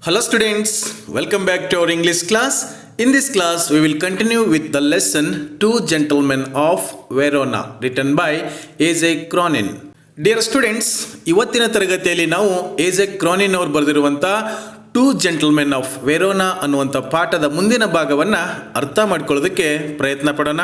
Hello students, welcome back to our English class. In this class, we will continue with the lesson Two Gentlemen of Verona written by A.J. Cronin. Dear students, ಇವತ್ತಿನ ತರಗತಿಯಲ್ಲಿ ನಾವು A.J. Cronin ಅವರು ಬರೆದಿರುವಂಥ two gentlemen of Verona ಅನ್ನುವಂಥ ಪಾಠದ ಮುಂದಿನ ಭಾಗವನ್ನು ಅರ್ಥ ಮಾಡ್ಕೊಳ್ಳೋದಕ್ಕೆ ಪ್ರಯತ್ನ ಪಡೋಣ.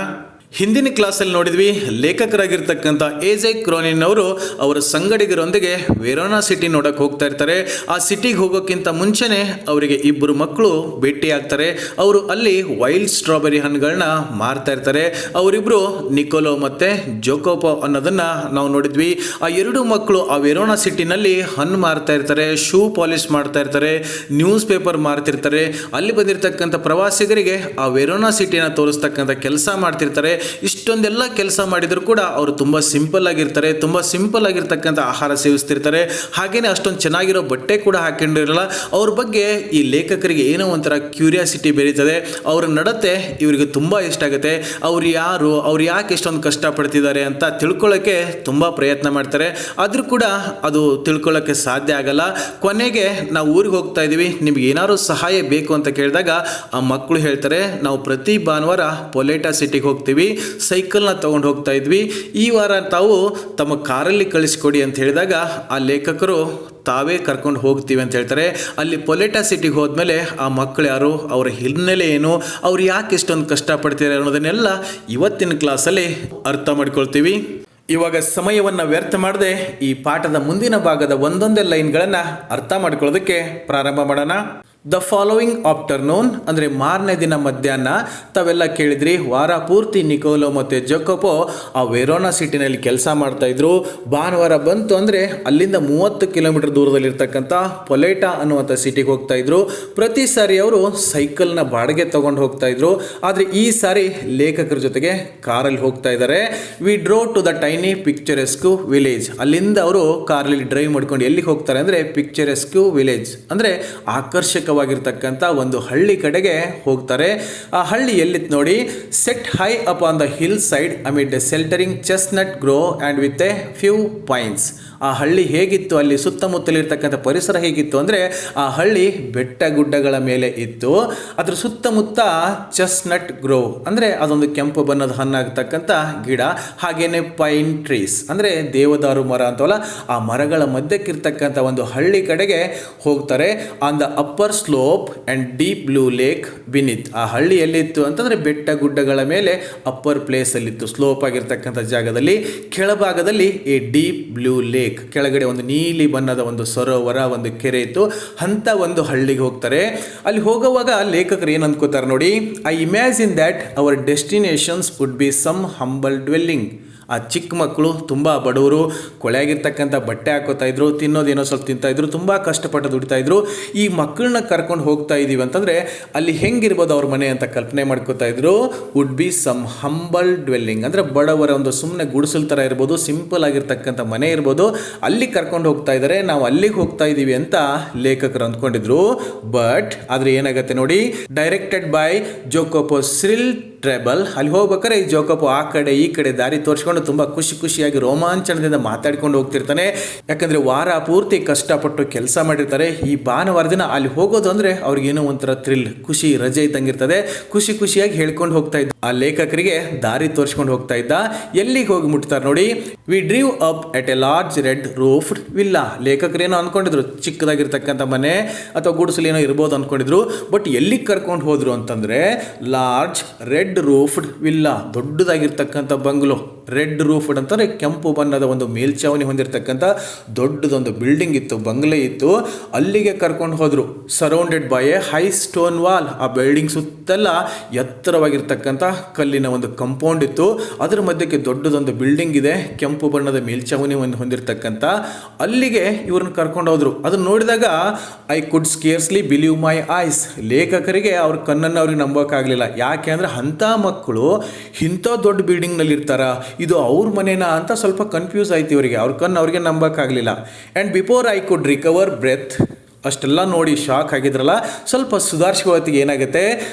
ಹಿಂದಿನ ಕ್ಲಾಸಲ್ಲಿ ನೋಡಿದ್ವಿ, ಲೇಖಕರಾಗಿರ್ತಕ್ಕಂಥ A.J. ಕ್ರೋನಿನ್ ಅವರು ಅವರ ಸಂಗಡಿಗರೊಂದಿಗೆ ವೆರೋನಾ ಸಿಟಿ ನೋಡಕ್ಕೆ ಹೋಗ್ತಾ ಇರ್ತಾರೆ. ಆ ಸಿಟಿಗೆ ಹೋಗೋಕ್ಕಿಂತ ಮುಂಚೆನೆ ಅವರಿಗೆ ಇಬ್ಬರು ಮಕ್ಕಳು ಭೇಟಿ ಆಗ್ತಾರೆ. ಅವರು ಅಲ್ಲಿ ವೈಲ್ಡ್ ಸ್ಟ್ರಾಬೆರಿ ಹಣ್ಣುಗಳನ್ನ ಮಾರ್ತಾ ಇರ್ತಾರೆ. ಅವರಿಬ್ಬರು ನಿಕೋಲೋ ಮತ್ತು ಜೋಕೋಪೋ ಅನ್ನೋದನ್ನು ನಾವು ನೋಡಿದ್ವಿ. ಆ ಎರಡು ಮಕ್ಕಳು ಆ ವೆರೋನಾ ಸಿಟಿನಲ್ಲಿ ಹಣ್ಣು ಮಾರ್ತಾ ಇರ್ತಾರೆ, ಶೂ ಪಾಲಿಶ್ ಮಾಡ್ತಾ ಇರ್ತಾರೆ, ನ್ಯೂಸ್ ಪೇಪರ್ ಮಾರ್ತಿರ್ತಾರೆ. ಅಲ್ಲಿ ಬಂದಿರತಕ್ಕಂಥ ಪ್ರವಾಸಿಗರಿಗೆ ಆ ವೆರೋನಾ ಸಿಟಿನ ತೋರಿಸ್ತಕ್ಕಂಥ ಕೆಲಸ ಮಾಡ್ತಿರ್ತಾರೆ. ಇಷ್ಟೊಂದೆಲ್ಲ ಕೆಲಸ ಮಾಡಿದರೂ ಕೂಡ ಅವರು ತುಂಬ ಸಿಂಪಲ್ ಆಗಿರ್ತಾರೆ, ತುಂಬ ಸಿಂಪಲ್ ಆಗಿರ್ತಕ್ಕಂಥ ಆಹಾರ ಸೇವಿಸ್ತಿರ್ತಾರೆ. ಹಾಗೇನೆ ಅಷ್ಟೊಂದು ಚೆನ್ನಾಗಿರೋ ಬಟ್ಟೆ ಕೂಡ ಹಾಕೊಂಡಿರಲ್ಲ. ಅವ್ರ ಬಗ್ಗೆ ಈ ಲೇಖಕರಿಗೆ ಏನೋ ಒಂಥರ ಕ್ಯೂರಿಯಾಸಿಟಿ ಬೆರೀತದೆ. ಅವರ ನಡತೆ ಇವರಿಗೆ ತುಂಬ ಇಷ್ಟ ಆಗುತ್ತೆ. ಅವ್ರು ಯಾರು, ಅವ್ರು ಯಾಕೆ ಇಷ್ಟೊಂದು ಕಷ್ಟಪಡ್ತಿದ್ದಾರೆ ಅಂತ ತಿಳ್ಕೊಳ್ಳೋಕ್ಕೆ ತುಂಬ ಪ್ರಯತ್ನ ಮಾಡ್ತಾರೆ. ಆದರೂ ಕೂಡ ಅದು ತಿಳ್ಕೊಳ್ಳೋಕ್ಕೆ ಸಾಧ್ಯ ಆಗಲ್ಲ. ಕೊನೆಗೆ ನಾವು ಊರಿಗೆ ಹೋಗ್ತಾ ಇದ್ದೀವಿ, ನಿಮ್ಗೆ ಏನಾದ್ರು ಸಹಾಯ ಬೇಕು ಅಂತ ಕೇಳಿದಾಗ ಆ ಮಕ್ಕಳು ಹೇಳ್ತಾರೆ, ನಾವು ಪ್ರತಿ ಭಾನುವಾರ ಪೊಲೇಟಾ ಸಿಟಿಗೆ ಹೋಗ್ತೀವಿ, ಸೈಕಲ್ನ ತೊಗೊಂಡು ಹೋಗ್ತಾ ಇದ್ವಿ, ಈ ವಾರ ತಾವು ತಮ್ಮ ಕಾರಲ್ಲಿ ಕಳಿಸ್ಕೊಡಿ ಅಂತ ಹೇಳಿದಾಗ ಆ ಲೇಖಕರು ತಾವೇ ಕರ್ಕೊಂಡು ಹೋಗ್ತೀವಿ ಅಂತ ಹೇಳ್ತಾರೆ. ಅಲ್ಲಿ ಪೊಲೇಟಾ ಸಿಟಿಗೆ ಹೋದ್ಮೇಲೆ ಆ ಮಕ್ಕಳು ಯಾರು, ಅವರ ಹಿನ್ನೆಲೆ ಏನು, ಅವ್ರು ಯಾಕೆ ಇಷ್ಟೊಂದು ಕಷ್ಟಪಡ್ತಾರೆ ಅನ್ನೋದನ್ನೆಲ್ಲ ಇವತ್ತಿನ ಕ್ಲಾಸಲ್ಲಿ ಅರ್ಥ ಮಾಡ್ಕೊಳ್ತೀವಿ. ಇವಾಗ ಸಮಯವನ್ನು ವ್ಯರ್ಥ ಮಾಡದೆ ಈ ಪಾಠದ ಮುಂದಿನ ಭಾಗದ ಒಂದೊಂದೇ ಲೈನ್ಗಳನ್ನು ಅರ್ಥ ಮಾಡ್ಕೊಳ್ಳೋದಕ್ಕೆ ಪ್ರಾರಂಭ ಮಾಡೋಣ. ದ ಫಾಲೋವಿಂಗ್ ಆಫ್ಟರ್ನೂನ್ ಅಂದರೆ ಮಾರನೇ ದಿನ ಮಧ್ಯಾಹ್ನ, ತಾವೆಲ್ಲ ಕೇಳಿದ್ರಿ, ವಾರ ಪೂರ್ತಿ ನಿಕೋಲೋ ಮತ್ತು ಜೋಕೋಪೋ ಆ ವೆರೋನಾ ಸಿಟಿನಲ್ಲಿ ಕೆಲಸ ಮಾಡ್ತಾಯಿದ್ರು. ಭಾನುವಾರ ಬಂತು ಅಂದರೆ ಅಲ್ಲಿಂದ 30 ಕಿಲೋಮೀಟರ್ ದೂರದಲ್ಲಿರ್ತಕ್ಕಂಥ ಪೊಲೇಟಾ ಅನ್ನುವಂಥ ಸಿಟಿಗೆ ಹೋಗ್ತಾಯಿದ್ರು. ಪ್ರತಿ ಸಾರಿ ಅವರು ಸೈಕಲ್ನ ಬಾಡಿಗೆ ತೊಗೊಂಡು ಹೋಗ್ತಾಯಿದ್ರು. ಆದರೆ ಈ ಸಾರಿ ಲೇಖಕರ ಜೊತೆಗೆ ಕಾರಲ್ಲಿ ಹೋಗ್ತಾ ಇದ್ದಾರೆ. We drove to the tiny picturesque village. ಅಲ್ಲಿಂದ ಅವರು ಕಾರಲ್ಲಿ ಡ್ರೈವ್ ಮಾಡ್ಕೊಂಡು ಎಲ್ಲಿಗೆ ಹೋಗ್ತಾರೆ ಅಂದರೆ ಪಿಕ್ಚರೆಸ್ಕ್ಯೂ ವಿಲೇಜ್ ಅಂದರೆ ಆಕರ್ಷಕವಾಗಿರ್ತಕ್ಕಂಥ ಒಂದು ಹಳ್ಳಿ ಕಡೆಗೆ ಹೋಗ್ತಾರೆ. ಆ ಹಳ್ಳಿ ಎಲ್ಲಿತ್ತು ನೋಡಿ, set high up on the hill side amid sheltering chestnut grove and with a few pines. ಆ ಹಳ್ಳಿ ಹೇಗಿತ್ತು, ಅಲ್ಲಿ ಸುತ್ತಮುತ್ತಲಿರ್ತಕ್ಕಂಥ ಪರಿಸರ ಹೇಗಿತ್ತು ಅಂದರೆ ಆ ಹಳ್ಳಿ ಬೆಟ್ಟ ಗುಡ್ಡಗಳ ಮೇಲೆ ಇತ್ತು. ಅದ್ರ ಸುತ್ತಮುತ್ತ ಚೆಸ್ನಟ್ ಗ್ರೋ ಅಂದರೆ ಅದೊಂದು ಕೆಂಪು ಬಣ್ಣದ ಹಣ್ಣಾಗ್ತಕ್ಕಂಥ ಗಿಡ, ಹಾಗೇನೆ ಪೈನ್ ಟ್ರೀಸ್ ಅಂದರೆ ದೇವದಾರು ಮರ ಅಂತವಲ್ಲ, ಆ ಮರಗಳ ಮಧ್ಯಕ್ಕಿರ್ತಕ್ಕಂಥ ಒಂದು ಹಳ್ಳಿ ಕಡೆಗೆ ಹೋಗ್ತಾರೆ. On the upper slope and deep blue lake ಬಿನಿತ್. ಆ ಹಳ್ಳಿ ಎಲ್ಲಿತ್ತು ಅಂತಂದರೆ ಬೆಟ್ಟ ಗುಡ್ಡಗಳ ಮೇಲೆ ಅಪ್ಪರ್ ಪ್ಲೇಸಲ್ಲಿತ್ತು, ಸ್ಲೋಪ್ ಆಗಿರ್ತಕ್ಕಂಥ ಜಾಗದಲ್ಲಿ. ಕೆಳಭಾಗದಲ್ಲಿ ಎ ಡೀಪ್ ಬ್ಲೂ ಲೇಕ್, ಕೆಳಗಡೆ ಒಂದು ನೀಲಿ ಬಣ್ಣದ ಒಂದು ಸರೋವರ, ಒಂದು ಕೆರೆ ಇತ್ತು. ಅಂತ ಒಂದು ಹಳ್ಳಿಗೆ ಹೋಗ್ತಾರೆ. ಅಲ್ಲಿ ಹೋಗುವಾಗ ಲೇಖಕರು ಏನು ಅಂದ್ಕೋತಾರೆ ನೋಡಿ, I imagine that our destinations would be some humble dwelling. ಆ ಚಿಕ್ಕ ಮಕ್ಕಳು ತುಂಬ ಬಡವರು, ಕೊಳೆಯಾಗಿರ್ತಕ್ಕಂಥ ಬಟ್ಟೆ ಹಾಕೋತಾ ಇದ್ರು, ತಿನ್ನೋದೇನೋ ಸ್ವಲ್ಪ ತಿಂತಾಯಿದ್ರು, ತುಂಬ ಕಷ್ಟಪಟ್ಟು ದುಡಿತಾಯಿದ್ರು. ಈ ಮಕ್ಕಳನ್ನ ಕರ್ಕೊಂಡು ಹೋಗ್ತಾ ಇದ್ದೀವಿ ಅಂತಂದರೆ ಅಲ್ಲಿ ಹೆಂಗಿರ್ಬೋದು ಅವ್ರ ಮನೆ ಅಂತ ಕಲ್ಪನೆ ಮಾಡ್ಕೋತಾ ಇದ್ರು. Would be some humble dwelling ಅಂದರೆ ಬಡವರ ಒಂದು ಸುಮ್ಮನೆ ಗುಡಿಸಲ್ ಥರ ಇರ್ಬೋದು, ಸಿಂಪಲ್ ಆಗಿರ್ತಕ್ಕಂಥ ಮನೆ ಇರ್ಬೋದು, ಅಲ್ಲಿ ಕರ್ಕೊಂಡು ಹೋಗ್ತಾ ಇದ್ದಾರೆ. ನಾವು ಅಲ್ಲಿಗೆ ಹೋಗ್ತಾ ಇದ್ದೀವಿ ಅಂತ ಲೇಖಕರು ಅಂದ್ಕೊಂಡಿದ್ರು. ಬಟ್ ಆದರೆ ಏನಾಗುತ್ತೆ ನೋಡಿ, ಡೈರೆಕ್ಟೆಡ್ ಬೈ ಜೋಕೋಪೋ ಸ್ರಿಲ್ ಟ್ರೆಬಲ್. ಅಲ್ಲಿ ಹೋಗ್ಬೇಕಾದ್ರೆ ಈ ಜೋಕೋಪೋ ಆ ಕಡೆ ಈ ಕಡೆ ದಾರಿ ತೋರಿಸ್ಕೊಂಡು ತುಂಬ ಖುಷಿಯಾಗಿ ರೋಮಾಂಚನದಿಂದ ಮಾತಾಡ್ಕೊಂಡು ಹೋಗ್ತಿರ್ತಾನೆ. ಯಾಕಂದರೆ ವಾರ ಪೂರ್ತಿ ಕಷ್ಟಪಟ್ಟು ಕೆಲಸ ಮಾಡಿರ್ತಾರೆ. ಈ ಭಾನುವಾರ ದಿನ ಅಲ್ಲಿ ಹೋಗೋದು ಅಂದರೆ ಅವ್ರಿಗೇನೋ ಒಂಥರ ಥ್ರಿಲ್, ಖುಷಿ, ರಜೆ ಇದ್ದಂಗಿರ್ತದೆ. ಖುಷಿಯಾಗಿ ಹೇಳ್ಕೊಂಡು ಹೋಗ್ತಾ ಇದ್ದ ಆ ಲೇಖಕರಿಗೆ ದಾರಿ ತೋರಿಸ್ಕೊಂಡು ಹೋಗ್ತಾ ಇದ್ದ. ಎಲ್ಲಿಗೆ ಹೋಗಿ ಮುಟ್ತಾರೆ ನೋಡಿ, we drove up at a large red roofed villa. ಲೇಖಕರೇನೋ ಅಂದ್ಕೊಂಡಿದ್ರು ಚಿಕ್ಕದಾಗಿರ್ತಕ್ಕಂಥ ಮನೆ ಅಥವಾ ಗುಡಿಸಲು ಏನೋ ಇರ್ಬೋದು ಅಂದ್ಕೊಂಡಿದ್ರು. ಬಟ್ ಎಲ್ಲಿಗೆ ಕರ್ಕೊಂಡು ಹೋದ್ರು ಅಂತಂದರೆ ಲಾರ್ಜ್ ರೆಡ್ ರೂಫ್ಡ್ ವಿಲ್ಲಾ, ದೊಡ್ಡದಾಗಿರ್ತಕ್ಕಂಥ ಬಂಗ್ಲೋ. ರೆಡ್ ರೂಫ್ಡ್ ಅಂತಂದರೆ ಕೆಂಪು ಬಣ್ಣದ ಒಂದು ಮೇಲ್ಛಾವಣಿ ಹೊಂದಿರತಕ್ಕಂಥ ದೊಡ್ಡದೊಂದು ಬಿಲ್ಡಿಂಗ್ ಇತ್ತು, ಬಂಗ್ಲೆ ಇತ್ತು. ಅಲ್ಲಿಗೆ ಕರ್ಕೊಂಡು ಹೋದರು. Surrounded by A high stone wall. ಆ ಬಿಲ್ಡಿಂಗ್ ಸುತ್ತೆಲ್ಲ ಎತ್ತರವಾಗಿರ್ತಕ್ಕಂಥ ಕಲ್ಲಿನ ಒಂದು ಕಂಪೌಂಡ್ ಇತ್ತು. ಅದರ ಮಧ್ಯಕ್ಕೆ ದೊಡ್ಡದೊಂದು ಬಿಲ್ಡಿಂಗ್ ಇದೆ, ಕೆಂಪು ಬಣ್ಣದ ಮೇಲ್ಛಾವಣಿ ಹೊಂದಿರತಕ್ಕಂಥ. ಅಲ್ಲಿಗೆ ಇವ್ರನ್ನ ಕರ್ಕೊಂಡು ಹೋದ್ರು. ಅದನ್ನು ನೋಡಿದಾಗ I could scarcely believe my ice. ಲೇಖಕರಿಗೆ ಅವ್ರ ಕಣ್ಣನ್ನು ಅವ್ರಿಗೆ ನಂಬೋಕ್ಕಾಗಲಿಲ್ಲ. ಯಾಕೆ ಅಂದರೆ ಅಂಥ ಮಕ್ಕಳು ಇಂಥ ದೊಡ್ಡ ಬಿಲ್ಡಿಂಗ್ನಲ್ಲಿ ಇರ್ತಾರ, ಇದು ಅವ್ರ ಮನೇನಾ ಅಂತ ಸ್ವಲ್ಪ ಕನ್ಫ್ಯೂಸ್ ಆಯ್ತು ಇವರಿಗೆ. ಅವ್ರ ಕಣ್ಣು ಅವ್ರಿಗೆ ನಂಬೋಕ್ಕಾಗಲಿಲ್ಲ. And before I could recover breath, ಅಷ್ಟೆಲ್ಲ ನೋಡಿ ಶಾಕ್ ಆಗಿದ್ರಲ್ಲ, ಸ್ವಲ್ಪ ಸುಧಾರಿಸುವ ಹೊತ್ತಿಗೆ ಏನಾಗುತ್ತೆ,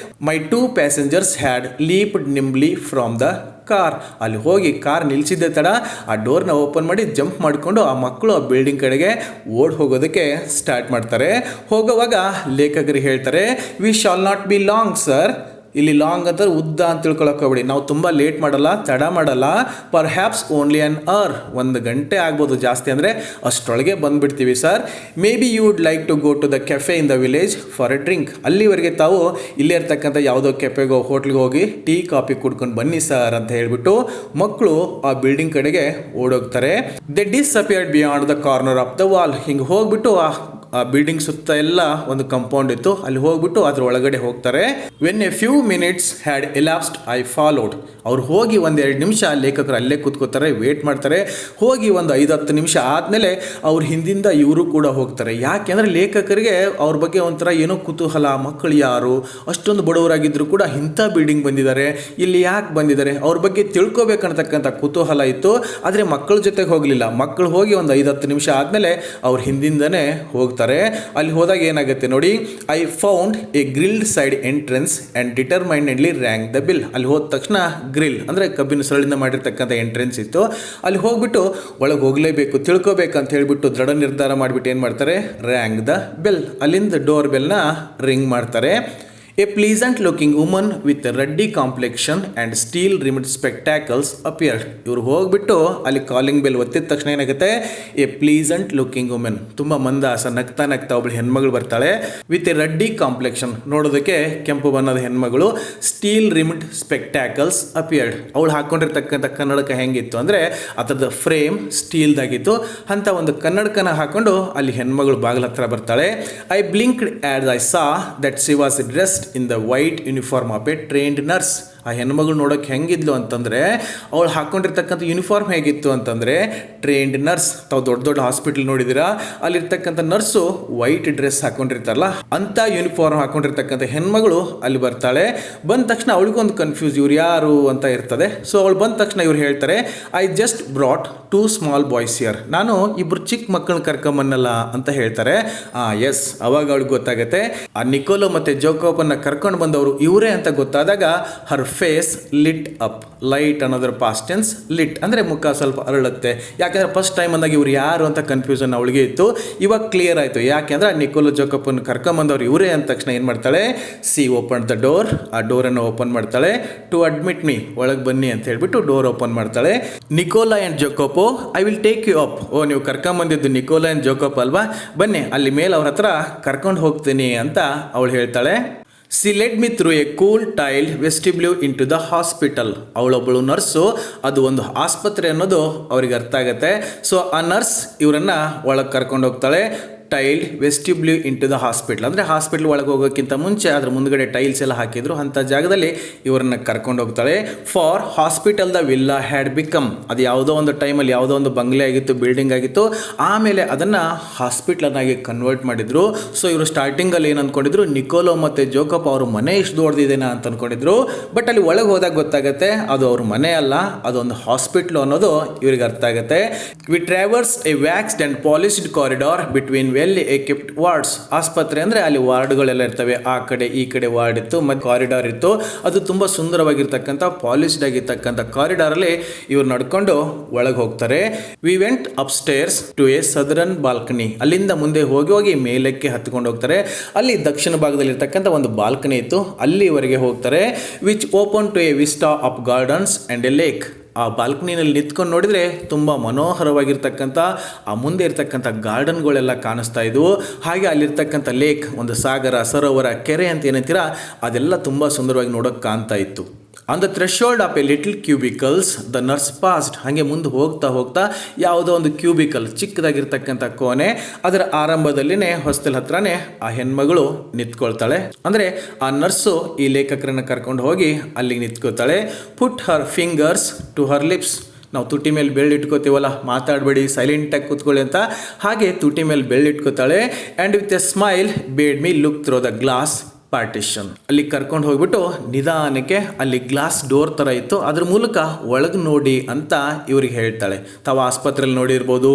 my 2 passengers had leaped nimbly from the car. ಅಲ್ಲಿ ಹೋಗಿ ಕಾರ್ ನಿಲ್ಸಿದ್ದೆ ತಡ ಆ ಡೋರ್ನ ಓಪನ್ ಮಾಡಿ ಜಂಪ್ ಮಾಡಿಕೊಂಡು ಆ ಮಕ್ಕಳು ಆ ಬಿಲ್ಡಿಂಗ್ ಕಡೆಗೆ ಓಡ್ ಹೋಗೋದಕ್ಕೆ ಸ್ಟಾರ್ಟ್ ಮಾಡ್ತಾರೆ. ಹೋಗುವಾಗ ಲೇಖಕರಿಗೆ ಹೇಳ್ತಾರೆ, we shall not be long sir. ಇಲ್ಲಿ ಲಾಂಗ್ ಅಂತ ಉದ್ದ ಅಂತ ತಿಳ್ಕೊಳಕ್ಕೆ ಹೋಗ್ಬೇಡಿ, ನಾವು ತುಂಬ ಲೇಟ್ ಮಾಡಲ್ಲ, ತಡ ಮಾಡಲ್ಲ. Perhaps only an hour, 1 ಗಂಟೆ ಆಗ್ಬೋದು, ಜಾಸ್ತಿ ಅಂದರೆ ಅಷ್ಟರೊಳಗೆ ಬಂದುಬಿಡ್ತೀವಿ sir. Maybe you would like to go to the cafe in the village for a drink. ಅಲ್ಲಿವರೆಗೆ ತಾವು ಇಲ್ಲೇ ಇರ್ತಕ್ಕಂಥ ಯಾವುದೋ ಕೆಫೆಗೋ ಹೋಟ್ಲಿಗೆ ಹೋಗಿ ಟೀ ಕಾಫಿ ಕುಡ್ಕೊಂಡು ಬನ್ನಿ ಸರ್ ಅಂತ ಹೇಳಿಬಿಟ್ಟು ಮಕ್ಕಳು ಆ ಬಿಲ್ಡಿಂಗ್ ಕಡೆಗೆ ಓಡೋಗ್ತಾರೆ. They disappeared beyond the corner of the wall. ಹಿಂಗೆ ಹೋಗ್ಬಿಟ್ಟು ಆ ಬಿಲ್ಡಿಂಗ್ ಸುತ್ತ ಎಲ್ಲ ಒಂದು ಕಂಪೌಂಡ್ ಇತ್ತು, ಅಲ್ಲಿ ಹೋಗ್ಬಿಟ್ಟು ಅದ್ರ ಒಳಗಡೆ ಹೋಗ್ತಾರೆ. When a few minutes had elapsed I followed. ಅವ್ರು ಹೋಗಿ 1-2 ನಿಮಿಷ ಲೇಖಕರು ಅಲ್ಲೇ ಕೂತ್ಕೋತಾರೆ, ವೇಟ್ ಮಾಡ್ತಾರೆ. ಹೋಗಿ ಒಂದು 5-10 ನಿಮಿಷ ಆದಮೇಲೆ ಅವ್ರ ಹಿಂದಿಂದ ಇವರು ಕೂಡ ಹೋಗ್ತಾರೆ. ಯಾಕೆಂದರೆ ಲೇಖಕರಿಗೆ ಅವ್ರ ಬಗ್ಗೆ ಒಂಥರ ಏನೋ ಕುತೂಹಲ, ಮಕ್ಕಳು ಯಾರು, ಅಷ್ಟೊಂದು ಬಡವರಾಗಿದ್ದರೂ ಕೂಡ ಇಂಥ ಬಿಲ್ಡಿಂಗ್ ಬಂದಿದ್ದಾರೆ, ಇಲ್ಲಿ ಯಾಕೆ ಬಂದಿದ್ದಾರೆ, ಅವ್ರ ಬಗ್ಗೆ ತಿಳ್ಕೊಬೇಕನ್ನತಕ್ಕಂಥ ಕುತೂಹಲ ಇತ್ತು. ಆದರೆ ಮಕ್ಕಳ ಜೊತೆಗೆ ಹೋಗಲಿಲ್ಲ. ಮಕ್ಕಳು ಹೋಗಿ ಒಂದು 5-10 ನಿಮಿಷ ಆದಮೇಲೆ ಅವ್ರ ಹಿಂದಿಂದನೇ ಹೋಗ್ತಾರೆ. ಅಲ್ಲಿ ಹೋದಾಗ ಏನಾಗುತ್ತೆ ನೋಡಿ, I found a grilled side entrance and determinedly rang the bell. ಅಲ್ಲಿ ಹೋದ ತಕ್ಷಣ ಗ್ರಿಲ್ ಅಂದರೆ ಕಬ್ಬಿನ ಸರಳಿಂದ ಮಾಡಿರ್ತಕ್ಕಂಥ ಎಂಟ್ರೆನ್ಸ್ ಇತ್ತು. ಅಲ್ಲಿ ಹೋಗ್ಬಿಟ್ಟು ಒಳಗೆ ಹೋಗಲೇಬೇಕು, ತಿಳ್ಕೊಬೇಕಂತ ಹೇಳಿಬಿಟ್ಟು ದೃಢ ನಿರ್ಧಾರ ಮಾಡಿಬಿಟ್ಟು ಏನು ಮಾಡ್ತಾರೆ, ರ್ಯಾಂಗ್ ದ ಬೆಲ್, ಅಲ್ಲಿಂದ ಡೋರ್ ಬೆಲ್ನ ರಿಂಗ್ ಮಾಡ್ತಾರೆ. A pleasant looking woman with ruddy complexion and steel rimmed spectacles appeared. ಇವ್ರು ಹೋಗ್ಬಿಟ್ಟು ಅಲ್ಲಿ ಕಾಲಿಂಗ್ ಬೆಲ್ ಒತ್ತಿದ ತಕ್ಷಣ ಏನಾಗುತ್ತೆ, ಎ ಪ್ಲೀಸೆಂಟ್ ಲುಕಿಂಗ್ ವುಮೆನ್, ತುಂಬ ಮಂದಾಸ ನಗ್ತಾ ಒಬ್ಬಳು ಹೆಣ್ಮಗಳು ಬರ್ತಾಳೆ. ವಿತ್ ಎ ರಡ್ಡಿ ಕಾಂಪ್ಲೆಕ್ಷನ್, ನೋಡೋದಕ್ಕೆ ಕೆಂಪು ಬಣ್ಣದ ಹೆಣ್ಮಗಳು. ಸ್ಟೀಲ್ ರಿಮಿಡ್ ಸ್ಪೆಕ್ಟ್ಯಾಕಲ್ಸ್ ಅಪಿಯರ್ಡ್, ಅವಳು ಹಾಕೊಂಡಿರ್ತಕ್ಕಂಥ ಕನ್ನಡಕ ಹೆಂಗಿತ್ತು ಅಂದರೆ ಅದರದ ಫ್ರೇಮ್ ಸ್ಟೀಲ್ದಾಗಿತ್ತು. ಅಂತ ಒಂದು ಕನ್ನಡಕನ ಹಾಕೊಂಡು ಅಲ್ಲಿ ಹೆಣ್ಮಗಳು ಬಾಗಿಲ ಹತ್ರ ಬರ್ತಾಳೆ. I blinked as I saw that she was dressed in the white uniform of a trained nurse. ಆ ಹೆಣ್ಮಗಳು ನೋಡೋಕೆ ಹೆಂಗಿದ್ಲು ಅಂತಂದರೆ, ಅವಳು ಹಾಕ್ಕೊಂಡಿರ್ತಕ್ಕಂಥ ಯೂನಿಫಾರ್ಮ್ ಹೇಗಿತ್ತು ಅಂತಂದರೆ ಟ್ರೈನ್ಡ್ ನರ್ಸ್. ತಾವು ದೊಡ್ಡ ದೊಡ್ಡ ಹಾಸ್ಪಿಟಲ್ ನೋಡಿದ್ದೀರಾ, ಅಲ್ಲಿರ್ತಕ್ಕಂಥ ನರ್ಸು ವೈಟ್ ಡ್ರೆಸ್ ಹಾಕ್ಕೊಂಡಿರ್ತಾರಲ್ಲ, ಅಂಥ ಯೂನಿಫಾರ್ಮ್ ಹಾಕ್ಕೊಂಡಿರ್ತಕ್ಕಂಥ ಹೆಣ್ಮಗಳು ಅಲ್ಲಿ ಬರ್ತಾಳೆ. ಬಂದ ತಕ್ಷಣ ಅವಳಿಗೊಂದು ಕನ್ಫ್ಯೂಸ್, ಇವ್ರು ಯಾರು ಅಂತ ಇರ್ತದೆ. ಸೊ ಅವಳು ಬಂದ ತಕ್ಷಣ ಇವ್ರು ಹೇಳ್ತಾರೆ, I just brought 2 small boys here. ನಾನು 2 ಚಿಕ್ಕ ಮಕ್ಕಳನ್ನ ಕರ್ಕೊಂಬನ್ನಲ್ಲ ಅಂತ ಹೇಳ್ತಾರೆ. ಎಸ್, ಅವಾಗ ಅವಳಿಗೆ ಗೊತ್ತಾಗುತ್ತೆ ಆ ನಿಕೋಲೋ ಮತ್ತು ಜೋಕೋಬನ್ನ ಕರ್ಕೊಂಡು ಬಂದವರು ಇವರೇ ಅಂತ ಗೊತ್ತಾದಾಗ ಹರ್ ಫೇಸ್ ಲಿಟ್ ಅಪ್. ಲೈಟ್ ಅನ್ನೋದ್ರ ಪಾಸ್ಟ್ ಟೆನ್ಸ್, ಲಿಟ್ ಅಂದರೆ ಮುಖ ಸ್ವಲ್ಪ ಅರಳುತ್ತೆ. ಯಾಕೆಂದರೆ ಫಸ್ಟ್ ಟೈಮ್ ಅಂದಾಗ ಇವ್ರು ಯಾರು ಅಂತ ಕನ್ಫ್ಯೂಷನ್ ಅವಳಿಗೆ ಇತ್ತು. ಇವಾಗ ಕ್ಲಿಯರ್ ಆಯಿತು. ಯಾಕೆಂದರೆ ಆ ನಿಕೋಲೋ ಜೋಕೋಬನ್ನ ಕರ್ಕೊಂಬಂದವ್ರು ಇವರೇ ಅಂದ ತಕ್ಷಣ ಏನು ಮಾಡ್ತಾಳೆ, ಸಿ ಓಪನ್ ದ ಡೋರ್. ಆ ಡೋರನ್ನು ಓಪನ್ ಮಾಡ್ತಾಳೆ. ಟು ಅಡ್ಮಿಟ್ ಮೀ, ಒಳಗೆ ಬನ್ನಿ ಅಂತ ಹೇಳ್ಬಿಟ್ಟು ಡೋರ್ ಓಪನ್ ಮಾಡ್ತಾಳೆ. Nicola and Jacopo, I will take you up. ಓ, ನೀವು ಕರ್ಕೊಂಬಂದಿದ್ದು ನಿಕೋಲಾ ಆ್ಯಂಡ್ ಜೋಕೋಪ್ ಅಲ್ವಾ, ಬನ್ನಿ ಅಲ್ಲಿ ಮೇಲೆ ಅವ್ರ ಹತ್ರ ಕರ್ಕೊಂಡು ಹೋಗ್ತೀನಿ ಅಂತ ಅವಳು ಹೇಳ್ತಾಳೆ. She led me through a cool tiled vestibule into the hospital. ಅವಳೊಬ್ಬಳು ನರ್ಸು, ಅದು ಒಂದು ಆಸ್ಪತ್ರೆ ಅನ್ನೋದು ಅವ್ರಿಗೆ ಅರ್ಥ ಆಗುತ್ತೆ. ಸೊ ಆ ನರ್ಸ್ ಇವರನ್ನು ಒಳಗೆ ಕರ್ಕೊಂಡು ಹೋಗ್ತಾಳೆ. Tiled vestibule into the hospital ಅಂದರೆ ಹಾಸ್ಪಿಟ್ಲ್ ಒಳಗೆ ಹೋಗೋಕ್ಕಿಂತ ಮುಂಚೆ ಅದ್ರ ಮುಂದ್ಗಡೆ ಟೈಲ್ಸ್ ಎಲ್ಲ ಹಾಕಿದ್ರು, ಅಂಥ ಜಾಗದಲ್ಲಿ ಇವರನ್ನು ಕರ್ಕೊಂಡು ಹೋಗ್ತಾಳೆ. For hospital the villa had become, ಅದು ಯಾವುದೋ ಒಂದು ಟೈಮಲ್ಲಿ ಯಾವುದೋ ಒಂದು ಬಂಗ್ಲೆ ಆಗಿತ್ತು, ಬಿಲ್ಡಿಂಗ್ ಆಗಿತ್ತು, ಆಮೇಲೆ ಅದನ್ನು ಹಾಸ್ಪಿಟ್ಲನ್ನಾಗಿ ಕನ್ವರ್ಟ್ ಮಾಡಿದರು. ಸೊ ಇವರು ಸ್ಟಾರ್ಟಿಂಗಲ್ಲಿ ಏನು ಅಂದ್ಕೊಂಡಿದ್ರು, ನಿಕೋಲೋ ಮತ್ತು ಜೋಕೋಪ್ ಅವ್ರ ಮನೆ ಇಷ್ಟು ದೊಡ್ಡದಿದೆನಾ ಅಂತ ಅಂದ್ಕೊಂಡಿದ್ರು. ಬಟ್ ಅಲ್ಲಿ ಒಳಗೆ ಹೋದಾಗ ಗೊತ್ತಾಗುತ್ತೆ ಅದು ಅವ್ರ ಮನೆ ಅಲ್ಲ, ಅದೊಂದು ಹಾಸ್ಪಿಟ್ಲು ಅನ್ನೋದು ಇವ್ರಿಗೆ ಅರ್ಥ ಆಗುತ್ತೆ. We traverse a waxed and polished corridor between well equipped wards. ಆಸ್ಪತ್ರೆ ಅಂದರೆ ಅಲ್ಲಿ ವಾರ್ಡ್ಗಳೆಲ್ಲ ಇರ್ತವೆ, ಆ ಕಡೆ ಈ ಕಡೆ ವಾರ್ಡ್ ಇತ್ತು ಮತ್ತು ಕಾರಿಡಾರ್ ಇತ್ತು. ಅದು ತುಂಬ ಸುಂದರವಾಗಿರ್ತಕ್ಕಂಥ ಪಾಲಿಶ್ಡ್ ಆಗಿರ್ತಕ್ಕಂಥ ಕಾರಿಡಾರಲ್ಲಿ ಇವ್ರು ನಡ್ಕೊಂಡು ಒಳಗೆ ಹೋಗ್ತಾರೆ. We went upstairs to a southern balcony. ಅಲ್ಲಿಂದ ಮುಂದೆ ಹೋಗಿ ಮೇಲಕ್ಕೆ ಹತ್ಕೊಂಡು ಹೋಗ್ತಾರೆ. ಅಲ್ಲಿ ದಕ್ಷಿಣ ಭಾಗದಲ್ಲಿ ಇರ್ತಕ್ಕಂಥ ಒಂದು ಬಾಲ್ಕನಿ ಇತ್ತು, ಅಲ್ಲಿವರೆಗೆ ಹೋಗ್ತಾರೆ. Which open to a vista of gardens and a lake. ಆ ಬಾಲ್ಕನಿನಲ್ಲಿ ನಿಂತ್ಕೊಂಡು ನೋಡಿದರೆ ತುಂಬ ಮನೋಹರವಾಗಿರ್ತಕ್ಕಂಥ ಆ ಮುಂದೆ ಇರ್ತಕ್ಕಂಥ ಗಾರ್ಡನ್ಗಳೆಲ್ಲ ಕಾಣಿಸ್ತಾ ಇದ್ವು. ಹಾಗೆ ಅಲ್ಲಿರ್ತಕ್ಕಂಥ ಲೇಕ್, ಒಂದು ಸಾಗರ, ಸರೋವರ, ಕೆರೆ ಅಂತ ಏನಂತೀರ, ಅದೆಲ್ಲ ತುಂಬ ಸುಂದರವಾಗಿ ನೋಡೋಕೆ ಕಾಣ್ತಾ ಇತ್ತು. On the threshold of a little cubicles the nurse paused. ಹಾಗೆ ಮುಂದೆ ಹೋಗ್ತಾ ಯಾವುದೋ ಒಂದು ಕ್ಯೂಬಿಕಲ್, ಚಿಕ್ಕದಾಗಿರ್ತಕ್ಕಂಥ ಕೋಣೆ, ಅದರ ಆರಂಭದಲ್ಲಿನೇ ಹೊಸ್ತಿಲ್ ಹತ್ರನೇ ಆ ಹೆಣ್ಮಗಳು ನಿಂತ್ಕೊಳ್ತಾಳೆ. ಅಂದರೆ ಆ ನರ್ಸು ಈ ಲೇಖಕರನ್ನು ಕರ್ಕೊಂಡು ಹೋಗಿ ಅಲ್ಲಿಗೆ ನಿಂತ್ಕೊಳ್ತಾಳೆ. ಪುಟ್ ಹರ್ ಫಿಂಗರ್ಸ್ ಟು ಹರ್ ಲಿಪ್ಸ್. ನಾವು ತುಟಿ ಮೇಲೆ ಬೆಳ್ಳಿ ಇಟ್ಕೋತೀವಲ್ಲ, ಮಾತಾಡಬೇಡಿ, ಸೈಲೆಂಟಾಗಿ ಕೂತ್ಕೊಳ್ಳಿ ಅಂತ, ಹಾಗೆ ತುಟಿ ಮೇಲೆ ಬೆಳ್ಳಿ ಇಟ್ಕೋತಾಳೆ. And with a smile bade me look through the glass partition. ಅಲ್ಲಿ ಕರ್ಕೊಂಡು ಹೋಗ್ಬಿಟ್ಟು ನಿಧಾನಕ್ಕೆ ಅಲ್ಲಿ ಗ್ಲಾಸ್ ಡೋರ್ ಥರ ಇತ್ತು, ಅದ್ರ ಮೂಲಕ ಒಳಗೆ ನೋಡಿ ಅಂತ ಇವ್ರಿಗೆ ಹೇಳ್ತಾಳೆ. ತಾವು ಆಸ್ಪತ್ರೆಯಲ್ಲಿ ನೋಡಿರ್ಬೋದು,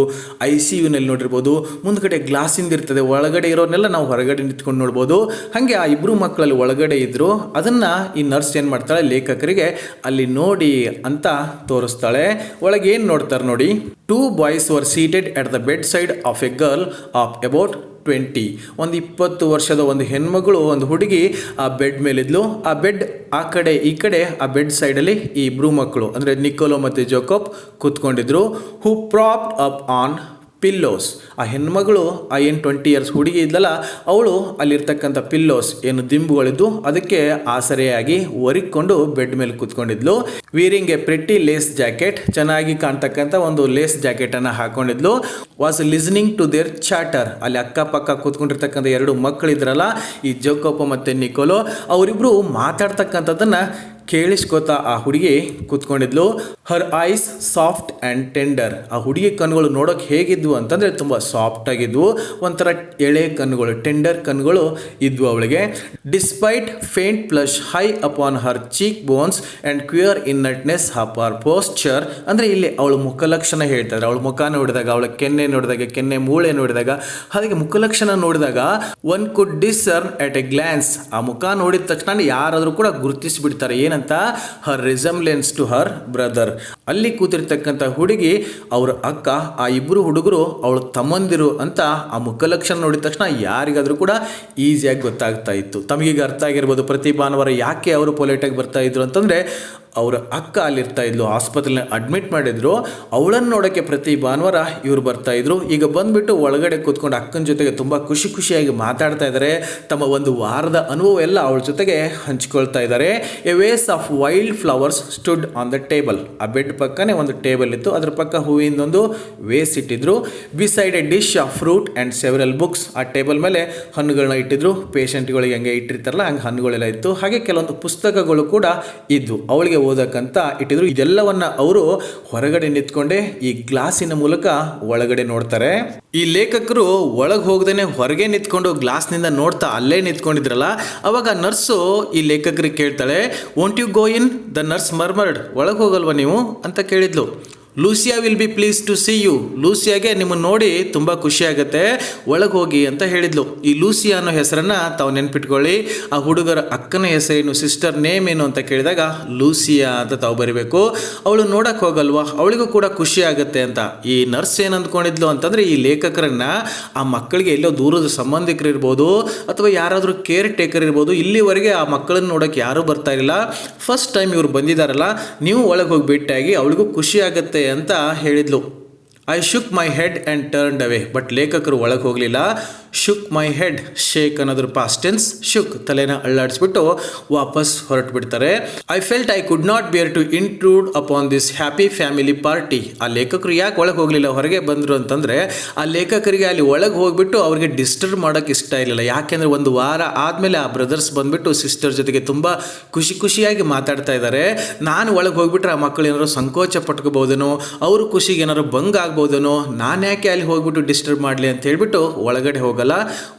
ICUನಲ್ಲಿ ನೋಡಿರ್ಬೋದು, ಮುಂದ್ಗಡೆ ಗ್ಲಾಸಿಂದ ಇರ್ತದೆ, ಒಳಗಡೆ ಇರೋರ್ನೆಲ್ಲ ನಾವು ಹೊರಗಡೆ ನಿಂತ್ಕೊಂಡು ನೋಡ್ಬೋದು. ಹಾಗೆ ಆ ಇಬ್ಬರು ಮಕ್ಕಳಲ್ಲಿ ಒಳಗಡೆ ಇದ್ರು, ಅದನ್ನು ಈ ನರ್ಸ್ ಏನು ಮಾಡ್ತಾಳೆ, ಲೇಖಕರಿಗೆ ಅಲ್ಲಿ ನೋಡಿ ಅಂತ ತೋರಿಸ್ತಾಳೆ. ಒಳಗೆ ಏನು ನೋಡ್ತಾರೆ ನೋಡಿ, 2 boys were seated at the bedside of a girl of about 20. ಒಂದು 20 ವರ್ಷದ ಒಂದು ಹೆಣ್ಮಗಳು, ಒಂದು ಹುಡುಗಿ ಆ ಬೆಡ್ ಮೇಲಿದ್ಲು. ಆ ಬೆಡ್ ಆ ಕಡೆ ಈ ಕಡೆ, ಆ ಬೆಡ್ ಸೈಡಲ್ಲಿ ಈ ಇಬ್ರು ಮಕ್ಕಳು ಅಂದರೆ ನಿಕೋಲೋ ಮತ್ತು ಜೋಕೋಬ್ ಕೂತ್ಕೊಂಡಿದ್ರು. ಹೂ ಪ್ರಾಪ್ಡ್ ಅಪ್ ಆನ್ ಪಿಲ್ಲೋಸ್. ಆ ಹೆಣ್ಮಗಳು, ಆ ಏನು 20 years ಹುಡುಗಿ ಇದ್ಲಲ್ಲ, ಅವಳು ಅಲ್ಲಿರ್ತಕ್ಕಂಥ ಪಿಲ್ಲೋಸ್ ಏನು ದಿಂಬುಗಳಿದ್ದು ಅದಕ್ಕೆ ಆಸರೆಯಾಗಿ ಒರಿಕೊಂಡು ಬೆಡ್ ಮೇಲೆ ಕೂತ್ಕೊಂಡಿದ್ಲು. Wearing a pretty lace jacket, ಚೆನ್ನಾಗಿ ಕಾಣ್ತಕ್ಕಂಥ ಒಂದು ಲೇಸ್ ಜಾಕೆಟನ್ನು ಹಾಕೊಂಡಿದ್ಲು. Was listening to their chatter. ಅಲ್ಲಿ ಅಕ್ಕಪಕ್ಕ ಕೂತ್ಕೊಂಡಿರ್ತಕ್ಕಂಥ 2 ಮಕ್ಕಳಿದ್ರಲ್ಲ, ಈ ಜೋಕೋಪ ಮತ್ತು ನಿಕೋಲೋ, ಅವರಿಬ್ಬರು ಮಾತಾಡ್ತಕ್ಕಂಥದ್ದನ್ನು ಕೇಳಿಸ್ಕೋತಾ ಆ ಹುಡುಗಿ ಕೂತ್ಕೊಂಡಿದ್ಲು. ಹರ್ ಐಸ್ ಸಾಫ್ಟ್ ಆ್ಯಂಡ್ ಟೆಂಡರ್. ಆ ಹುಡುಗಿ ಕಣ್ಣುಗಳು ನೋಡೋಕೆ ಹೇಗಿದ್ವು ಅಂತಂದರೆ ತುಂಬ ಸಾಫ್ಟ್ ಆಗಿದ್ವು, ಒಂಥರ ಎಳೆ ಕಣ್ಣುಗಳು, ಟೆಂಡರ್ ಕಣ್ಣುಗಳು ಇದ್ವು ಅವಳಿಗೆ. Despite faint flush high upon her cheek bones and queer inertness of her posture. ಅಂದರೆ ಇಲ್ಲಿ ಅವಳು ಮುಖಲಕ್ಷಣ ಹೇಳ್ತಾರೆ. ಅವಳ ಮುಖ ನೋಡಿದಾಗ, ಅವಳ ಕೆನ್ನೆ ನೋಡಿದಾಗ, ಕೆನ್ನೆ ಮೂಳೆ ನೋಡಿದಾಗ, ಹಾಗೆ ಮುಖಲಕ್ಷಣ ನೋಡಿದಾಗ one could discern at a glance. ಆ ಮುಖ ನೋಡಿದ ತಕ್ಷಣ ಯಾರಾದರೂ ಕೂಡ ಗುರುತಿಸಿಬಿಡ್ತಾರೆ ಏನಂತ, ಹರ್ ರಿಸೆಂಬ್ಲೆನ್ಸ್ ಟು ಹರ್ ಬ್ರದರ್. ಅಲ್ಲಿ ಕೂತಿರ್ತಕ್ಕಂಥ ಹುಡುಗಿ ಅವ್ರ ಅಕ್ಕ, ಆ ಇಬ್ಬರು ಹುಡುಗರು ಅವಳು ತಮ್ಮಂದಿರು ಅಂತ ಆ ಮುಖಲಕ್ಷಣ ನೋಡಿದ ತಕ್ಷಣ ಯಾರಿಗಾದರೂ ಕೂಡ ಈಸಿಯಾಗಿ ಗೊತ್ತಾಗ್ತಾ ಇತ್ತು. ತಮಗೀಗ ಅರ್ಥ ಆಗಿರ್ಬೋದು ಪ್ರತಿ ಭಾನುವಾರ ಯಾಕೆ ಅವರು ಪೊಲೈಟಾಗಿ ಬರ್ತಾ ಇದ್ರು ಅಂತಂದರೆ, ಅವರ ಅಕ್ಕ ಅಲ್ಲಿರ್ತಾ ಇದ್ಲು, ಆಸ್ಪತ್ರೆಯಲ್ಲಿ ಅಡ್ಮಿಟ್ ಮಾಡಿದ್ರು, ಅವಳನ್ನು ನೋಡೋಕ್ಕೆ ಪ್ರತಿ ಭಾನುವಾರ ಇವ್ರು ಬರ್ತಾಯಿದ್ರು. ಈಗ ಬಂದುಬಿಟ್ಟು ಒಳಗಡೆ ಕೂತ್ಕೊಂಡು ಅಕ್ಕನ ಜೊತೆಗೆ ತುಂಬ ಖುಷಿಯಾಗಿ ಮಾತಾಡ್ತಾ ಇದ್ದಾರೆ. ತಮ್ಮ ಒಂದು ವಾರದ ಅನುಭವ ಎಲ್ಲ ಅವಳ ಜೊತೆಗೆ ಹಂಚ್ಕೊಳ್ತಾ ಇದ್ದಾರೆ. A vase of wild flowers stud on the table. ಆ ಬೆಡ್ ಪಕ್ಕನೇ ಒಂದು ಟೇಬಲ್ ಇತ್ತು, ಅದ್ರ ಪಕ್ಕ ಹೂವಿಂದೊಂದು ವೇಸ್ ಇಟ್ಟಿದ್ರು. Beside a dish of fruit and several books. ಆ ಟೇಬಲ್ ಮೇಲೆ ಹಣ್ಣುಗಳನ್ನ ಇಟ್ಟಿದ್ರು, ಪೇಷಂಟ್ಗಳಿಗೆ ಹಂಗೆ ಇಟ್ಟಿರ್ತಾರಲ್ಲ ಹಂಗೆ ಹಣ್ಣುಗಳೆಲ್ಲ ಇತ್ತು. ಹಾಗೆ ಕೆಲವೊಂದು ಪುಸ್ತಕಗಳು ಕೂಡ ಇದ್ವು, ಅವಳಿಗೆ ಓದಕ್ಕಂತ ಇಟ್ಟಿದ್ರು. ಇದೆಲ್ಲವನ್ನ ಅವರು ಹೊರಗಡೆ ನಿಂತ್ಕೊಂಡೆ ಈ ಗ್ಲಾಸಿನ ಮೂಲಕ ಒಳಗಡೆ ನೋಡ್ತಾರೆ. ಈ ಲೇಖಕರು ಒಳಗೆ ಹೋಗದೇನೆ ಹೊರಗೆ ನಿಂತ್ಕೊಂಡು ಗ್ಲಾಸ್ನಿಂದ ನೋಡ್ತಾ ಅಲ್ಲೇ ನಿಂತ್ಕೊಂಡಿದ್ರಲ್ಲ, ಅವಾಗ ನರ್ಸು ಈ ಲೇಖಕರಿಗೆ ಕೇಳ್ತಾಳೆ, won't you go in? The nurse murmured. ಒಳಗೆ ಹೋಗಲ್ವಾ ನೀವು ಅಂತ ಕೇಳಿದ್ಲು. Lucia will be please to see you. ಲೂಸಿಯಾಗೆ ನಿಮ್ಮನ್ನು ನೋಡಿ ತುಂಬ ಖುಷಿಯಾಗುತ್ತೆ, ಒಳಗೆ ಹೋಗಿ ಅಂತ ಹೇಳಿದ್ಲು. ಈ ಲೂಸಿಯಾ ಅನ್ನೋ ಹೆಸರನ್ನು ತಾವು ನೆನ್ಪಿಟ್ಕೊಳ್ಳಿ. ಆ ಹುಡುಗರ ಅಕ್ಕನ ಹೆಸರೇನು, ಸಿಸ್ಟರ್ ನೇಮ್ ಏನು ಅಂತ ಕೇಳಿದಾಗ ಲೂಸಿಯಾ ಅಂತ ತಾವು ಬರಿಬೇಕು. ಅವಳು ನೋಡಕ್ಕೆ ಹೋಗಲ್ವಾ, ಅವಳಿಗೂ ಕೂಡ ಖುಷಿ ಆಗುತ್ತೆ ಅಂತ. ಈ ನರ್ಸ್ ಏನು ಅಂದ್ಕೊಂಡಿದ್ಲು ಅಂತಂದರೆ, ಈ ಲೇಖಕರನ್ನು ಆ ಮಕ್ಕಳಿಗೆ ಎಲ್ಲೋ ದೂರದ ಸಂಬಂಧಿಕರು ಇರ್ಬೋದು ಅಥವಾ ಯಾರಾದರೂ ಕೇರ್ ಟೇಕರ್ ಇರ್ಬೋದು, ಇಲ್ಲಿವರೆಗೆ ಆ ಮಕ್ಕಳನ್ನು ನೋಡೋಕ್ಕೆ ಯಾರೂ ಬರ್ತಾ ಇರಲಿಲ್ಲ. ಫಸ್ಟ್ ಟೈಮ್ ಇವರು ಬಂದಿದ್ದಾರಲ್ಲ, ನೀವು ಒಳಗೆ ಹೋಗಿ ಭೇಟಿಯಾಗಿ ಅವಳಿಗೂ ಖುಷಿ ಆಗುತ್ತೆ ಅಂತ ಹೇಳಿದ್ಲು. I shook my head and turned away. But ಲೇಖಕರು ಒಳಗೆ ಹೋಗಲಿಲ್ಲ. ಶುಕ್ ಮೈ ಹೆಡ್, ಶೇಕ್ ಅನ್ನೋದ್ರ ಪಾಸ್ಟ್ ಟೆನ್ಸ್. ಶುಕ್, ತಲೆನ ಅಳ್ಳಾಡಿಸ್ಬಿಟ್ಟು ವಾಪಸ್ ಹೊರಟು ಬಿಡ್ತಾರೆ. I felt I could not bear to intrude upon this happy family party. ಆ ಲೇಖಕರು ಯಾಕೆ ಒಳಗೆ ಹೋಗಲಿಲ್ಲ, ಹೊರಗೆ ಬಂದರು ಅಂತಂದರೆ, ಆ ಲೇಖಕರಿಗೆ ಅಲ್ಲಿ ಒಳಗೆ ಹೋಗ್ಬಿಟ್ಟು ಅವ್ರಿಗೆ ಡಿಸ್ಟರ್ಬ್ ಮಾಡೋಕ್ಕೆ ಇಷ್ಟ ಇರಲಿಲ್ಲ. ಯಾಕೆಂದರೆ ಒಂದು ವಾರ ಆದಮೇಲೆ ಆ ಬ್ರದರ್ಸ್ ಬಂದುಬಿಟ್ಟು ಸಿಸ್ಟರ್ ಜೊತೆಗೆ ತುಂಬ ಖುಷಿಯಾಗಿ ಮಾತಾಡ್ತಾ ಇದ್ದಾರೆ. ನಾನು ಒಳಗೆ ಹೋಗ್ಬಿಟ್ರೆ ಆ ಮಕ್ಕಳು ಏನಾದ್ರು ಸಂಕೋಚ ಪಟ್ಕೋಬೋದೇನೋ, ಅವ್ರ ಖುಷಿಗೆ ಏನಾದ್ರು ಭಂಗ ಆಗ್ಬೋದೇನೋ, ನಾನು ಯಾಕೆ ಅಲ್ಲಿ ಹೋಗ್ಬಿಟ್ಟು ಡಿಸ್ಟರ್ಬ್ ಮಾಡಲಿ ಅಂತ ಹೇಳ್ಬಿಟ್ಟು ಒಳಗಡೆ ಹೋಗಲ್ಲ,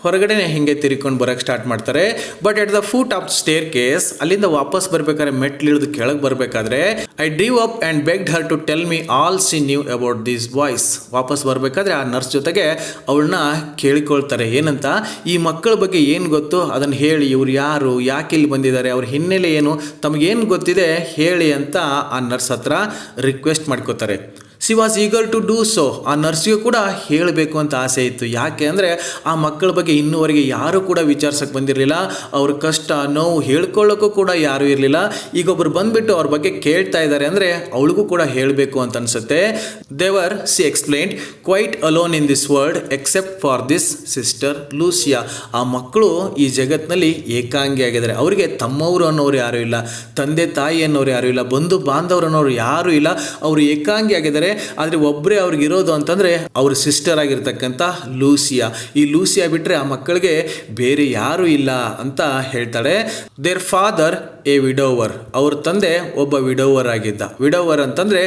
ಹೊರಗಡೆನೆ ಹಿಂಗೆ ತಿರ್ಕೊಂಡು ಬರೋಕ್ಕೆ ಸ್ಟಾರ್ಟ್ ಮಾಡ್ತಾರೆ. But at the foot of staircase, ಅಲ್ಲಿಂದ ವಾಪಸ್ ಬರ್ಬೇಕಾದ್ರೆ ಮೆಟ್ಲಿಳಿದು ಕೆಳಗೆ ಬರಬೇಕಾದ್ರೆ, I drew up and begged her to tell me all she knew about these boys. ವಾಪಸ್ ಬರಬೇಕಾದ್ರೆ ಆ ನರ್ಸ್ ಜೊತೆಗೆ ಅವಳನ್ನ ಕೇಳಿಕೊಳ್ತಾರೆ, ಏನಂತ, ಈ ಮಕ್ಕಳ ಬಗ್ಗೆ ಏನು ಗೊತ್ತು ಅದನ್ನು ಹೇಳಿ, ಇವ್ರು ಯಾರು, ಯಾಕೆ ಇಲ್ಲಿ ಬಂದಿದ್ದಾರೆ, ಅವ್ರ ಹಿನ್ನೆಲೆ ಏನು, ತಮಗೇನು ಗೊತ್ತಿದೆ ಹೇಳಿ ಅಂತ ಆ ನರ್ಸ್ ಹತ್ರ ರಿಕ್ವೆಸ್ಟ್ ಮಾಡ್ಕೋತಾರೆ. She was eager to do so. ಆ ನರ್ಸಿಗೂ ಕೂಡ ಹೇಳಬೇಕು ಅಂತ ಆಸೆ ಇತ್ತು. ಯಾಕೆ ಅಂದರೆ ಆ ಮಕ್ಕಳ ಬಗ್ಗೆ ಇನ್ನೂವರೆಗೆ ಯಾರೂ ಕೂಡ ವಿಚಾರಿಸಕ್ಕೆ ಬಂದಿರಲಿಲ್ಲ. ಅವ್ರ ಕಷ್ಟ ನೋವು ಹೇಳ್ಕೊಳ್ಳೋಕ್ಕೂ ಕೂಡ ಯಾರೂ ಇರಲಿಲ್ಲ. ಈಗ ಒಬ್ಬರು ಬಂದುಬಿಟ್ಟು ಅವ್ರ ಬಗ್ಗೆ ಕೇಳ್ತಾ ಇದ್ದಾರೆ ಅಂದರೆ ಅವಳಿಗೂ ಕೂಡ ಹೇಳಬೇಕು ಅಂತ ಅನಿಸುತ್ತೆ. They were, she explained, quite alone in this world except for this sister Lucia. ಆ ಮಕ್ಕಳು ಈ ಜಗತ್ತಿನಲ್ಲಿ ಏಕಾಂಗಿ ಆಗಿದ್ದಾರೆ. ಅವರಿಗೆ ತಮ್ಮವರು ಅನ್ನೋರು ಯಾರೂ ಇಲ್ಲ, ತಂದೆ ತಾಯಿ ಅನ್ನೋರು ಯಾರೂ ಇಲ್ಲ, ಬಂಧು ಬಾಂಧವರು ಅನ್ನೋರು ಯಾರೂ ಇಲ್ಲ. ಅವರು ಏಕಾಂಗಿ ಆಗಿದ್ದಾರೆ. ಆದರೆ ಒಬ್ಬರೇ ಅವ್ರಿಗಿರೋದು ಅಂತಂದರೆ ಅವ್ರ ಸಿಸ್ಟರ್ ಆಗಿರ್ತಕ್ಕಂಥ ಲೂಸಿಯಾ. ಈ ಲೂಸಿಯಾ ಬಿಟ್ಟರೆ ಆ ಮಕ್ಕಳಿಗೆ ಬೇರೆ ಯಾರೂ ಇಲ್ಲ ಅಂತ ಹೇಳ್ತಾಳೆ. ದೇರ್ ಫಾದರ್ ಎ ವಿಡೋವರ್, ಅವ್ರ ತಂದೆ ಒಬ್ಬ ವಿಡೋವರ್ ಆಗಿದ್ದ. ವಿಡೋವರ್ ಅಂತಂದರೆ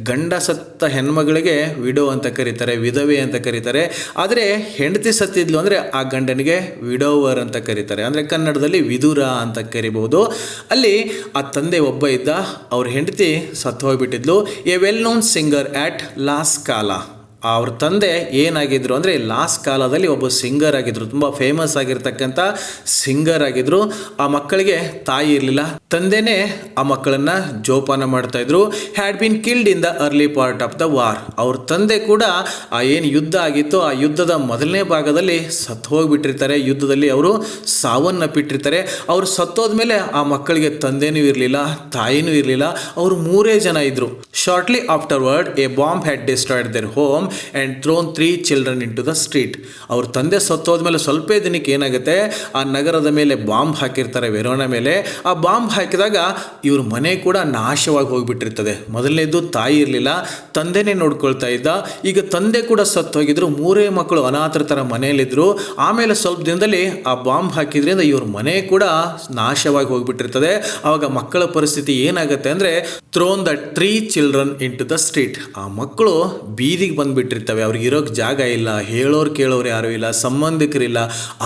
ಗಂಡ ಸತ್ತ ಹೆಣ್ಮಗಳಿಗೆ ವಿಡೋ ಅಂತ ಕರೀತಾರೆ, ವಿಧವೆ ಅಂತ ಕರೀತಾರೆ. ಆದರೆ ಹೆಂಡತಿ ಸತ್ತಿದ್ಲು ಅಂದರೆ ಆ ಗಂಡನಿಗೆ ವಿಡೋವರ್ ಅಂತ ಕರೀತಾರೆ, ಅಂದರೆ ಕನ್ನಡದಲ್ಲಿ ವಿದುರ ಅಂತ ಕರಿಬಹುದು. ಅಲ್ಲಿ ಆ ತಂದೆ ಒಬ್ಬ ಇದ್ದ, ಅವ್ರ ಹೆಂಡತಿ ಸತ್ತು ಹೋಗ್ಬಿಟ್ಟಿದ್ಲು. A well known singer at La Scala. ಅವ್ರ ತಂದೆ ಏನಾಗಿದ್ರು ಅಂದರೆ ಲಾಸ್ಟ್ ಕಾಲದಲ್ಲಿ ಒಬ್ಬ ಸಿಂಗರ್ ಆಗಿದ್ರು, ತುಂಬ ಫೇಮಸ್ ಆಗಿರ್ತಕ್ಕಂಥ ಸಿಂಗರ್ ಆಗಿದ್ರು. ಆ ಮಕ್ಕಳಿಗೆ ತಾಯಿ ಇರಲಿಲ್ಲ, ತಂದೆನೇ ಆ ಮಕ್ಕಳನ್ನು ಜೋಪಾನ ಮಾಡ್ತಾಯಿದ್ರು. Had been killed in the early part of the war. ಅವ್ರ ತಂದೆ ಕೂಡ ಆ ಏನು ಯುದ್ಧ ಆಗಿತ್ತು ಆ ಯುದ್ಧದ ಮೊದಲನೇ ಭಾಗದಲ್ಲಿ ಸತ್ತು ಹೋಗಿಬಿಟ್ಟಿರ್ತಾರೆ, ಯುದ್ಧದಲ್ಲಿ ಅವರು ಸಾವನ್ನಪ್ಪಿಟ್ಟಿರ್ತಾರೆ. ಅವರು ಸತ್ತೋದ್ಮೇಲೆ ಆ ಮಕ್ಕಳಿಗೆ ತಂದೆನೂ ಇರಲಿಲ್ಲ, ತಾಯಿನೂ ಇರಲಿಲ್ಲ, ಅವರು 3 ಜನ ಇದ್ದರು. Shortly afterward a bomb had destroyed their home and thrown 3 children into the street. ಅವ್ರ ತಂದೆ ಸತ್ತೋದ್ಮೇಲೆ ಸ್ವಲ್ಪ ದಿನಕ್ಕೆ ಏನಾಗುತ್ತೆ, ಆ ನಗರದ ಮೇಲೆ ಬಾಂಬ್ ಹಾಕಿರ್ತಾರೆ, ವೆರೋನಾ ಮೇಲೆ. ಆ ಬಾಂಬ್ ಹಾಕಿದಾಗ ಇವ್ರ ಮನೆ ಕೂಡ ನಾಶವಾಗಿ ಹೋಗಿಬಿಟ್ಟಿರ್ತದೆ. ಮೊದಲನೇದು ತಾಯಿ ಇರಲಿಲ್ಲ, ತಂದೆನೇ ನೋಡ್ಕೊಳ್ತಾ ಇದ್ದ. ಈಗ ತಂದೆ ಕೂಡ ಸತ್ತು ಹೋಗಿದ್ರು, 3 ಮಕ್ಕಳು ಅನಾಥರ ಥರ ಮನೆಯಲ್ಲಿದ್ದರು. ಆಮೇಲೆ ಸ್ವಲ್ಪ ದಿನದಲ್ಲಿ ಆ ಬಾಂಬ್ ಹಾಕಿದ್ರಿಂದ ಇವ್ರ ಮನೆ ಕೂಡ ನಾಶವಾಗಿ ಹೋಗಿಬಿಟ್ಟಿರ್ತದೆ. ಆವಾಗ ಮಕ್ಕಳ ಪರಿಸ್ಥಿತಿ ಏನಾಗುತ್ತೆ ಅಂದರೆ thrown the 3 children into the street. ಆ ಮಕ್ಕಳು ಬೀದಿಗೆ ಬಂದುಬಿಟ್ಟಿರ್ತವೆ, ಅವ್ರಿಗೆ ಇರೋಕ್ಕೆ ಜಾಗ ಇಲ್ಲ, ಹೇಳೋರು ಕೇಳೋರು ಯಾರೂ ಇಲ್ಲ, ಸಂಬಂಧಿಕರಿಲ್ಲ,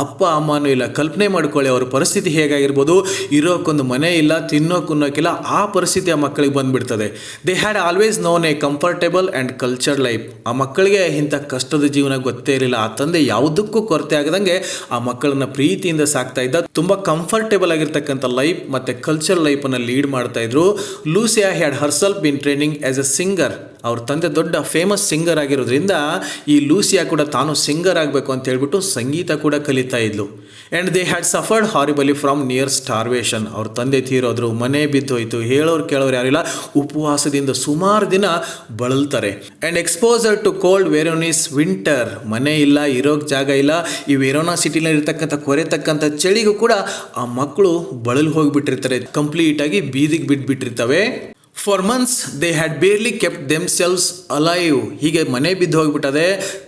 ಅಪ್ಪ ಅಮ್ಮನೂ ಇಲ್ಲ. ಕಲ್ಪನೆ ಮಾಡ್ಕೊಳ್ಳಿ ಅವ್ರ ಪರಿಸ್ಥಿತಿ ಹೇಗಾಗಿರ್ಬೋದು. ಇರೋಕ್ಕೊಂದು ಮನೆ ಇಲ್ಲ, ತಿನ್ನೋಕ್ಕಿಲ್ಲ, ಆ ಪರಿಸ್ಥಿತಿ ಆ ಮಕ್ಕಳಿಗೆ ಬಂದುಬಿಡ್ತದೆ. They had always known a comfortable and cultured life. ಆ ಮಕ್ಕಳಿಗೆ ಇಂಥ ಕಷ್ಟದ ಜೀವನ ಗೊತ್ತೇ ಇರಲಿಲ್ಲ. ಆ ತಂದೆ ಯಾವುದಕ್ಕೂ ಕೊರತೆ ಆಗದಂಗೆ ಆ ಮಕ್ಕಳನ್ನ ಪ್ರೀತಿಯಿಂದ ಸಾಕ್ತಾ ಇದ್ದ. ತುಂಬ ಕಂಫರ್ಟೇಬಲ್ ಆಗಿರ್ತಕ್ಕಂಥ ಲೈಫ್ ಮತ್ತು ಕಲ್ಚರ್ ಲೈಫನ್ನು ಲೀಡ್ ಮಾಡ್ತಾ ಇದ್ರು. Lucia had herself been training as a singer. ಅವ್ರ ತಂದೆ ದೊಡ್ಡ ಫೇಮಸ್ ಸಿಂಗರ್ ಆಗಿರೋದ್ರಿಂದ ಈ ಲೂಸಿಯಾ ಕೂಡ ತಾನು ಸಿಂಗರ್ ಆಗಬೇಕು ಅಂತ ಹೇಳ್ಬಿಟ್ಟು ಸಂಗೀತ ಕೂಡ ಕಲಿತಾ ಇದ್ಲು. And they had suffered horribly from near starvation. ಅವ್ರ ತಂದೆ ತೀರೋದ್ರು, ಮನೆ ಬಿದ್ದೋಯ್ತು, ಹೇಳೋರು ಕೇಳೋರು ಯಾರಿಲ್ಲ, ಉಪವಾಸದಿಂದ ಸುಮಾರು ದಿನ ಬಳಲ್ತಾರೆ. And exposure to cold Verona's winter. ಮನೆ ಇಲ್ಲ, ಇರೋಕ್ಕೆ ಜಾಗ ಇಲ್ಲ. ಈ ವೆರೋನಾ ಸಿಟಿನಲ್ಲಿ ಇರ್ತಕ್ಕಂಥ ಕೊರೆತಕ್ಕಂಥ ಚಳಿಗೂ ಕೂಡ ಆ ಮಕ್ಕಳು ಬಳಲು ಹೋಗಿಬಿಟ್ಟಿರ್ತಾರೆ, ಕಂಪ್ಲೀಟಾಗಿ ಬೀದಿಗೆ ಬಿದ್ದುಬಿಟ್ಟಿರ್ತವೆ. For months they had barely kept themselves alive. ಹೀಗೆ ಮನೆ ಬಿದ್ದು ಹೋಗಿಬಿಟ್ಟದೆ,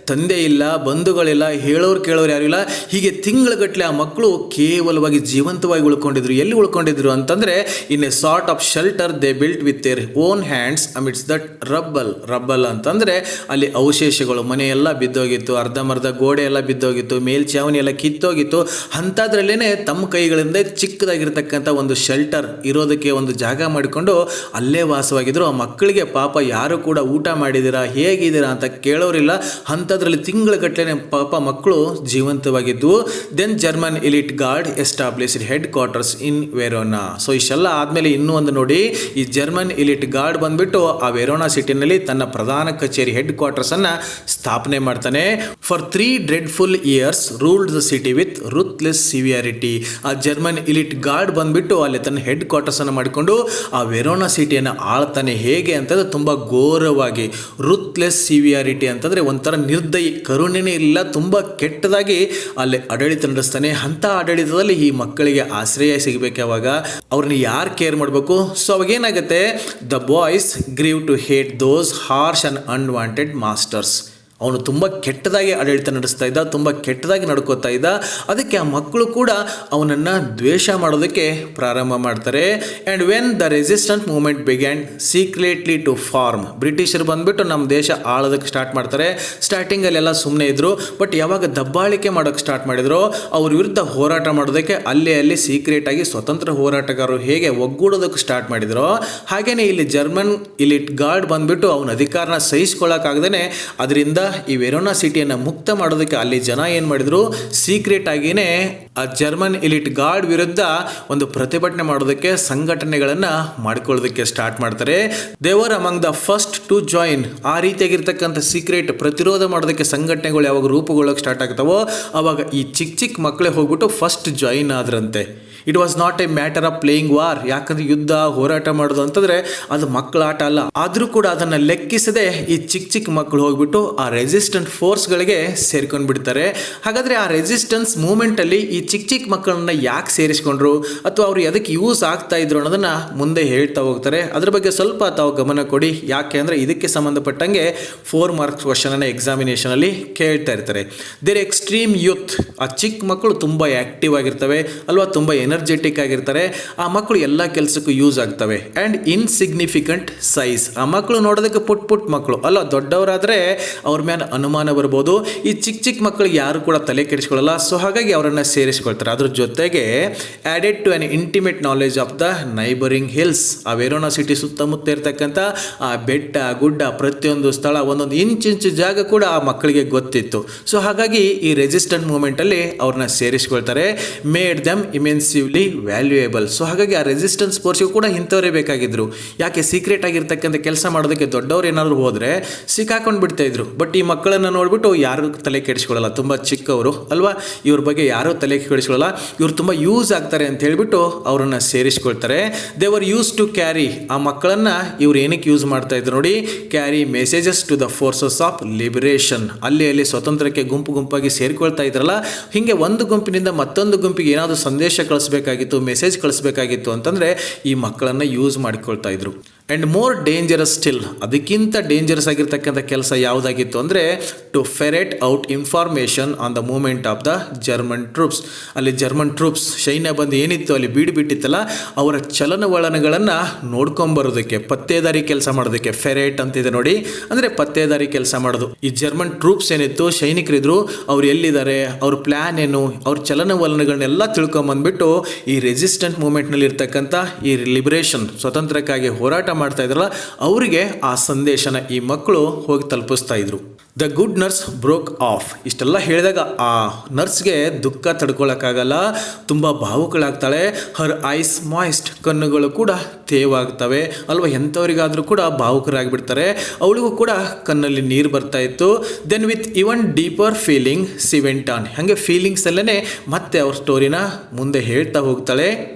ತಂದೆ ಇಲ್ಲ, ಬಂಧುಗಳಿಲ್ಲ, ಹೇಳೋರು ಕೇಳೋರು ಯಾರಿಲ್ಲ. ಹೀಗೆ ತಿಂಗಳಗಟ್ಟಲೆ ಆ ಮಕ್ಕಳು ಕೇವಲವಾಗಿ ಜೀವಂತವಾಗಿ ಉಳ್ಕೊಂಡಿದ್ರು. ಎಲ್ಲಿ ಉಳ್ಕೊಂಡಿದ್ರು ಅಂತಂದರೆ in a sort of shelter they built with their own hands amidst that rubble. Rubble ಅಂತಂದರೆ ಅಲ್ಲಿ ಅವಶೇಷಗಳು, ಮನೆಯೆಲ್ಲ ಬಿದ್ದೋಗಿತ್ತು, ಅರ್ಧಂಬರ್ಧ ಗೋಡೆ ಎಲ್ಲ ಬಿದ್ದೋಗಿತ್ತು, ಮೇಲ್ಛಾವಣಿ ಎಲ್ಲ ಕಿತ್ತೋಗಿತ್ತು. ಅಂಥದ್ರಲ್ಲೇ ತಮ್ಮ ಕೈಗಳಿಂದ ಚಿಕ್ಕದಾಗಿರ್ತಕ್ಕಂಥ ಒಂದು ಶೆಲ್ಟರ್ ಇರೋದಕ್ಕೆ ಒಂದು ಜಾಗ ಮಾಡಿಕೊಂಡು ಅಲ್ಲೇ ವಾಸವಾಗಿದ್ರು. ಆ ಮಕ್ಕಳಿಗೆ ಪಾಪ ಯಾರು ಕೂಡ ಊಟ ಮಾಡಿದ್ದೀರಾ, ಹೇಗಿದ್ದೀರಾ ಅಂತ ಕೇಳೋರಿಲ್ಲ. ಅಂಥದ್ರಲ್ಲಿ ತಿಂಗಳಗಟ್ಟಲೆ ಪಾಪ ಮಕ್ಕಳು ಜೀವಂತವಾಗಿದ್ವು. Then German elite guard established headquarters in Verona. So ಇಷ್ಟೆಲ್ಲ ಆದಮೇಲೆ ಇನ್ನೂ ಒಂದು ನೋಡಿ, ಈ ಜರ್ಮನ್ ಎಲಿಟ್ ಗಾರ್ಡ್ ಬಂದ್ಬಿಟ್ಟು ಆ ವೆರೋನಾ ಸಿಟಿನಲ್ಲಿ ತನ್ನ ಪ್ರಧಾನ ಕಚೇರಿ ಹೆಡ್ ಕ್ವಾರ್ಟರ್ಸನ್ನು ಸ್ಥಾಪನೆ ಮಾಡ್ತಾನೆ. For 3 dreadful years ruled the city with ರುತ್ಲೆಸ್ severity. ಆ ಜರ್ಮನ್ ಎಲಿಟ್ ಗಾರ್ಡ್ ಬಂದ್ಬಿಟ್ಟು ಅಲ್ಲಿ ತನ್ನ ಹೆಡ್ ಕ್ವಾರ್ಟರ್ಸನ್ನು ಮಾಡಿಕೊಂಡು ಆ ವೆರೋನಾ ಸಿಟಿಯನ್ನು ಆಳ್ತಾನೆ. ಹೇಗೆ ಅಂತಂದರೆ ತುಂಬ ಘೋರವಾಗಿ, ರುತ್ಲೆಸ್ ಸಿವಿಯಾರಿಟಿ ಅಂತಂದರೆ ಒಂಥರ ನಿರ್ದಯಿ, ಕರುಣೆನೇ ಇಲ್ಲ, ತುಂಬ ಕೆಟ್ಟದಾಗಿ ಅಲ್ಲಿ ಆಡಳಿತ ನಡೆಸ್ತಾನೆ. ಅಂಥ ಆಡಳಿತದಲ್ಲಿ ಈ ಮಕ್ಕಳಿಗೆ ಆಶ್ರಯ ಸಿಗಬೇಕು. ಅವಾಗ ಅವ್ರನ್ನ ಯಾರು ಕೇರ್ ಮಾಡಬೇಕು? ಸೊ ಅವಾಗೇನಾಗುತ್ತೆ, the boys grew to hate those harsh and unwanted masters. ಅವನು ತುಂಬ ಕೆಟ್ಟದಾಗಿ ಆಡಳಿತ ನಡೆಸ್ತಾ ಇದ್ದ, ತುಂಬ ಕೆಟ್ಟದಾಗಿ ನಡ್ಕೋತಾ ಇದ್ದ. ಅದಕ್ಕೆ ಆ ಮಕ್ಕಳು ಕೂಡ ಅವನನ್ನು ದ್ವೇಷ ಮಾಡೋದಕ್ಕೆ ಪ್ರಾರಂಭ ಮಾಡ್ತಾರೆ. And when the resistant movement began secretly to form. ಬ್ರಿಟಿಷರು ಬಂದುಬಿಟ್ಟು ನಮ್ಮ ದೇಶ ಆಳೋದಕ್ಕೆ ಸ್ಟಾರ್ಟ್ ಮಾಡ್ತಾರೆ. ಸ್ಟಾರ್ಟಿಂಗಲ್ಲೆಲ್ಲ ಸುಮ್ಮನೆ ಇದ್ದರು, ಬಟ್ ಯಾವಾಗ ದಬ್ಬಾಳಿಕೆ ಮಾಡೋಕ್ಕೆ ಸ್ಟಾರ್ಟ್ ಮಾಡಿದ್ರು, ಅವ್ರ ವಿರುದ್ಧ ಹೋರಾಟ ಮಾಡೋದಕ್ಕೆ ಅಲ್ಲಿ ಸೀಕ್ರೆಟಾಗಿ ಸ್ವತಂತ್ರ ಹೋರಾಟಗಾರರು ಹೇಗೆ ಒಗ್ಗೂಡೋದಕ್ಕೆ ಸ್ಟಾರ್ಟ್ ಮಾಡಿದ್ರು, ಹಾಗೆಯೇ ಇಲ್ಲಿ ಜರ್ಮನ್ ಎಲಿಟ್ ಗಾರ್ಡ್ ಬಂದುಬಿಟ್ಟು ಅವನ ಅಧಿಕಾರನ ಸಹಿಸ್ಕೊಳ್ಳೋಕ್ಕಾಗದೇ ಅದರಿಂದ ಈ ವೆರೋನಾ ಸಿಟಿಯನ್ನು ಮುಕ್ತ ಮಾಡೋದಕ್ಕೆ ಅಲ್ಲಿ ಜನ ಏನು ಮಾಡಿದ್ರು, ಸೀಕ್ರೆಟ್ ಆಗಿಯೇ ಆ ಜರ್ಮನ್ ಎಲಿಟ್ ಗಾರ್ಡ್ ವಿರುದ್ಧ ಒಂದು ಪ್ರತಿಭಟನೆ ಮಾಡೋದಕ್ಕೆ ಸಂಘಟನೆಗಳನ್ನು ಮಾಡಿಕೊಳ್ಳೋದಕ್ಕೆ ಸ್ಟಾರ್ಟ್ ಮಾಡ್ತಾರೆ. They were among the first to join. ಆ ರೀತಿಯಾಗಿರ್ತಕ್ಕಂಥ ಸೀಕ್ರೆಟ್ ಪ್ರತಿರೋಧ ಮಾಡೋದಕ್ಕೆ ಸಂಘಟನೆಗಳು ಯಾವಾಗ ರೂಪುಗೊಳ್ಳೋಕೆ ಸ್ಟಾರ್ಟ್ ಆಗ್ತಾವೋ ಆವಾಗ ಈ ಚಿಕ್ಕ ಮಕ್ಕಳೇ ಹೋಗ್ಬಿಟ್ಟು ಫಸ್ಟ್ ಜಾಯಿನ್ ಆದ್ರಂತೆ. It was not a matter of playing war. ಯಾಕಂದರೆ ಯುದ್ಧ ಹೋರಾಟ ಮಾಡೋದು ಅಂತಂದರೆ ಅದು ಮಕ್ಕಳ ಆಟ ಅಲ್ಲ. ಆದರೂ ಕೂಡ ಅದನ್ನು ಲೆಕ್ಕಿಸದೆ ಈ ಚಿಕ್ಕ ಮಕ್ಕಳು ಹೋಗ್ಬಿಟ್ಟು ಆ ರೆಸಿಸ್ಟೆಂಟ್ ಫೋರ್ಸ್ಗಳಿಗೆ ಸೇರ್ಕೊಂಡು ಬಿಡ್ತಾರೆ. ಹಾಗಾದರೆ ಆ ರೆಸಿಸ್ಟೆನ್ಸ್ ಮೂಮೆಂಟಲ್ಲಿ ಈ ಚಿಕ್ಕ ಚಿಕ್ಕ ಮಕ್ಕಳನ್ನ ಯಾಕೆ ಸೇರಿಸ್ಕೊಂಡ್ರು ಅಥವಾ ಅವರು ಎದಕ್ಕೆ ಯೂಸ್ ಆಗ್ತಾ ಇದ್ರು ಅನ್ನೋದನ್ನು ಮುಂದೆ ಹೇಳ್ತಾ ಹೋಗ್ತಾರೆ. ಅದ್ರ ಬಗ್ಗೆ ಸ್ವಲ್ಪ ತಾವು ಗಮನ ಕೊಡಿ. ಯಾಕೆ ಅಂದರೆ ಇದಕ್ಕೆ ಸಂಬಂಧಪಟ್ಟಂಗೆ 4 ಮಾರ್ಕ್ಸ್ ಕ್ವಶನನ್ನು ಎಕ್ಸಾಮಿನೇಷನಲ್ಲಿ ಕೇಳ್ತಾ ಇರ್ತಾರೆ. ದೇರ್ ಎಕ್ಸ್ಟ್ರೀಮ್ ಯೂತ್, ಆ ಚಿಕ್ಕ ಮಕ್ಕಳು ತುಂಬ ಆ್ಯಕ್ಟಿವ್ ಆಗಿರ್ತವೆ ಅಲ್ವಾ, ತುಂಬ ಎನರ್ಜೆಟಿಕ್ ಆಗಿರ್ತಾರೆ. ಆ ಮಕ್ಕಳು ಎಲ್ಲ ಕೆಲಸಕ್ಕೂ ಯೂಸ್ ಆಗ್ತವೆ. ಆ್ಯಂಡ್ ಇನ್ಸಿಗ್ನಿಫಿಕೆಂಟ್ ಸೈಜ್, ಆ ಮಕ್ಕಳು ನೋಡೋದಕ್ಕೆ ಪುಟ್ ಮಕ್ಕಳು ಅಲ್ಲ, ದೊಡ್ಡವರಾದರೆ ಅವ್ರ ಮೇಲೆ ಅನುಮಾನ ಬರ್ಬೋದು. ಈ ಚಿಕ್ಕ ಮಕ್ಕಳಿಗೆ ಯಾರು ಕೂಡ ತಲೆ ಕೆಡಿಸ್ಕೊಳ್ಳಲ್ಲ. ಸೊ ಹಾಗಾಗಿ ಅವರನ್ನು ಸೇರಿಸ್ಕೊಳ್ತಾರೆ. ಅದ್ರ ಜೊತೆಗೆ added to an intimate knowledge of the neighbouring hills, ಆ ವೆರೋನಾ ಸಿಟಿ ಸುತ್ತಮುತ್ತ ಇರ್ತಕ್ಕಂಥ ಆ ಬೆಟ್ಟ ಗುಡ್ಡ ಪ್ರತಿಯೊಂದು ಸ್ಥಳ ಒಂದೊಂದು ಇಂಚು ಜಾಗ ಕೂಡ ಆ ಮಕ್ಕಳಿಗೆ ಗೊತ್ತಿತ್ತು. ಸೊ ಹಾಗಾಗಿ ಈ ರೆಸಿಸ್ಟೆಂಟ್ ಮೂಮೆಂಟಲ್ಲಿ ಅವ್ರನ್ನ ಸೇರಿಸ್ಕೊಳ್ತಾರೆ. Made them immensely valuable. So ಹಾಗಾಗಿ ಆ ರೆಸಿಸ್ಟೆನ್ಸ್ ಫೋರ್ಸ್ಗೂ ಕೂಡ ಇಂಥವರೇ ಬೇಕಾಗಿದ್ರು. ಯಾಕೆ ಸೀಕ್ರೆಟ್ ಆಗಿರ್ತಕ್ಕಂಥ ಕೆಲಸ ಮಾಡೋದಕ್ಕೆ ದೊಡ್ಡವ್ರು ಏನಾದ್ರು ಹೋದರೆ ಸಿಕ್ಕಾಕೊಂಡು ಬಿಡ್ತಾ ಇದ್ರು. ಬಟ್ ಈ ಮಕ್ಕಳನ್ನು ನೋಡ್ಬಿಟ್ಟು ಯಾರು ತಲೆ ಕೆಡಿಸ್ಕೊಳ್ಳಲ್ಲ, ತುಂಬ ಚಿಕ್ಕವರು ಅಲ್ವಾ, ಇವ್ರ ಬಗ್ಗೆ ಯಾರೂ ತಲೆ ಕೆಡಿಸ್ಕೊಳ್ಳಲ್ಲ, ಇವ್ರು ತುಂಬ ಯೂಸ್ ಆಗ್ತಾರೆ ಅಂತ ಹೇಳ್ಬಿಟ್ಟು ಅವರನ್ನು ಸೇರಿಸ್ಕೊಳ್ತಾರೆ. ದೇವರ್ ಯೂಸ್ ಟು ಕ್ಯಾರಿ, ಆ ಮಕ್ಕಳನ್ನು ಇವ್ರು ಏನಕ್ಕೆ ಯೂಸ್ ಮಾಡ್ತಾ ಇದ್ರು ನೋಡಿ, carry messages to the forces of liberation. ಅಲ್ಲಿ ಸ್ವತಂತ್ರಕ್ಕೆ ಗುಂಪಾಗಿ ಸೇರಿಕೊಳ್ತಾ ಇದ್ರಲ್ಲ, ಹೀಗೆ ಒಂದು ಗುಂಪಿನಿಂದ ಮತ್ತೊಂದು ಗುಂಪಿಗೆ ಏನಾದರೂ ಸಂದೇಶ ಕಳಿಸ್ಬೇಕಾಗಿತ್ತು, ಮೆಸೇಜ್ ಕಳಿಸ್ಬೇಕಾಗಿತ್ತು ಅಂತಂದರೆ ಈ ಮಕ್ಕಳನ್ನು ಯೂಸ್ ಮಾಡಿಕೊಳ್ತಾ ಇದ್ರು. ಆ್ಯಂಡ್ ಮೋರ್ ಡೇಂಜರಸ್ ಸ್ಟಿಲ್, ಅದಕ್ಕಿಂತ ಡೇಂಜರಸ್ ಆಗಿರ್ತಕ್ಕಂಥ ಕೆಲಸ ಯಾವುದಾಗಿತ್ತು ಅಂದರೆ to ferret out information on the movement of the German troops. ಅಲ್ಲಿ ಜರ್ಮನ್ ಟ್ರೂಪ್ಸ್ ಸೈನ್ಯ ಬಂದು ಏನಿತ್ತು ಅಲ್ಲಿ ಬಿಟ್ಟಿತ್ತಲ್ಲ, ಅವರ ಚಲನವಲನಗಳನ್ನು ನೋಡ್ಕೊಂಬರೋದಕ್ಕೆ, ಪತ್ತೇದಾರಿ ಕೆಲಸ ಮಾಡೋದಕ್ಕೆ. ಫೆರೆಟ್ ಅಂತಿದೆ ನೋಡಿ, ಅಂದರೆ ಪತ್ತೇದಾರಿ ಕೆಲಸ ಮಾಡೋದು. ಈ ಜರ್ಮನ್ ಟ್ರೂಪ್ಸ್ ಏನಿತ್ತು, ಸೈನಿಕರಿದ್ರು, ಅವ್ರು ಎಲ್ಲಿದ್ದಾರೆ, ಅವ್ರ ಪ್ಲ್ಯಾನ್ ಏನು, ಅವ್ರ ಚಲನವಲನಗಳನ್ನೆಲ್ಲ ತಿಳ್ಕೊಂಬಂದ್ಬಿಟ್ಟು ಈ ರೆಸಿಸ್ಟೆಂಟ್ ಮೂಮೆಂಟ್ನಲ್ಲಿ ಇರ್ತಕ್ಕಂಥ ಈ ಲಿಬರೇಷನ್ ಸ್ವತಂತ್ರಕ್ಕಾಗಿ ಹೋರಾಟ ಮಾಡ್ತಾ ಇದ್ರಲ್ಲ ಅವರಿಗೆ ಆ ಸಂದೇಶನ ಈ ಮಕ್ಕಳು ಹೋಗಿ ತಲುಪಿಸ್ತಾ ಇದ್ರು. The good nurse broke of. ಇಷ್ಟೆಲ್ಲ ಹೇಳಿದಾಗ ಆ ನರ್ಸ್ಗೆ ದುಃಖ ತಡ್ಕೊಳಕ್ಕಾಗಲ್ಲ, ತುಂಬ ಭಾವುಕಳಾಗ್ತಾಳೆ. ಹರ್ ಐಸ್ ಮಾಯ್ಸ್ಟ್, ಕಣ್ಣುಗಳು ಕೂಡ ತೇವಾಗ್ತವೆ ಅಲ್ವಾ, ಎಂಥವರಿಗಾದರೂ ಕೂಡ ಭಾವುಕರಾಗಿಬಿಡ್ತಾರೆ. ಅವಳಿಗೂ ಕೂಡ ಕಣ್ಣಲ್ಲಿ ನೀರು ಬರ್ತಾ ಇತ್ತು. Then with even deeper feeling she went on. ಹಾಗೆ ಫೀಲಿಂಗ್ಸಲ್ಲೇ ಮತ್ತೆ ಅವ್ರ ಸ್ಟೋರಿನ ಮುಂದೆ ಹೇಳ್ತಾ ಹೋಗ್ತಾಳೆ.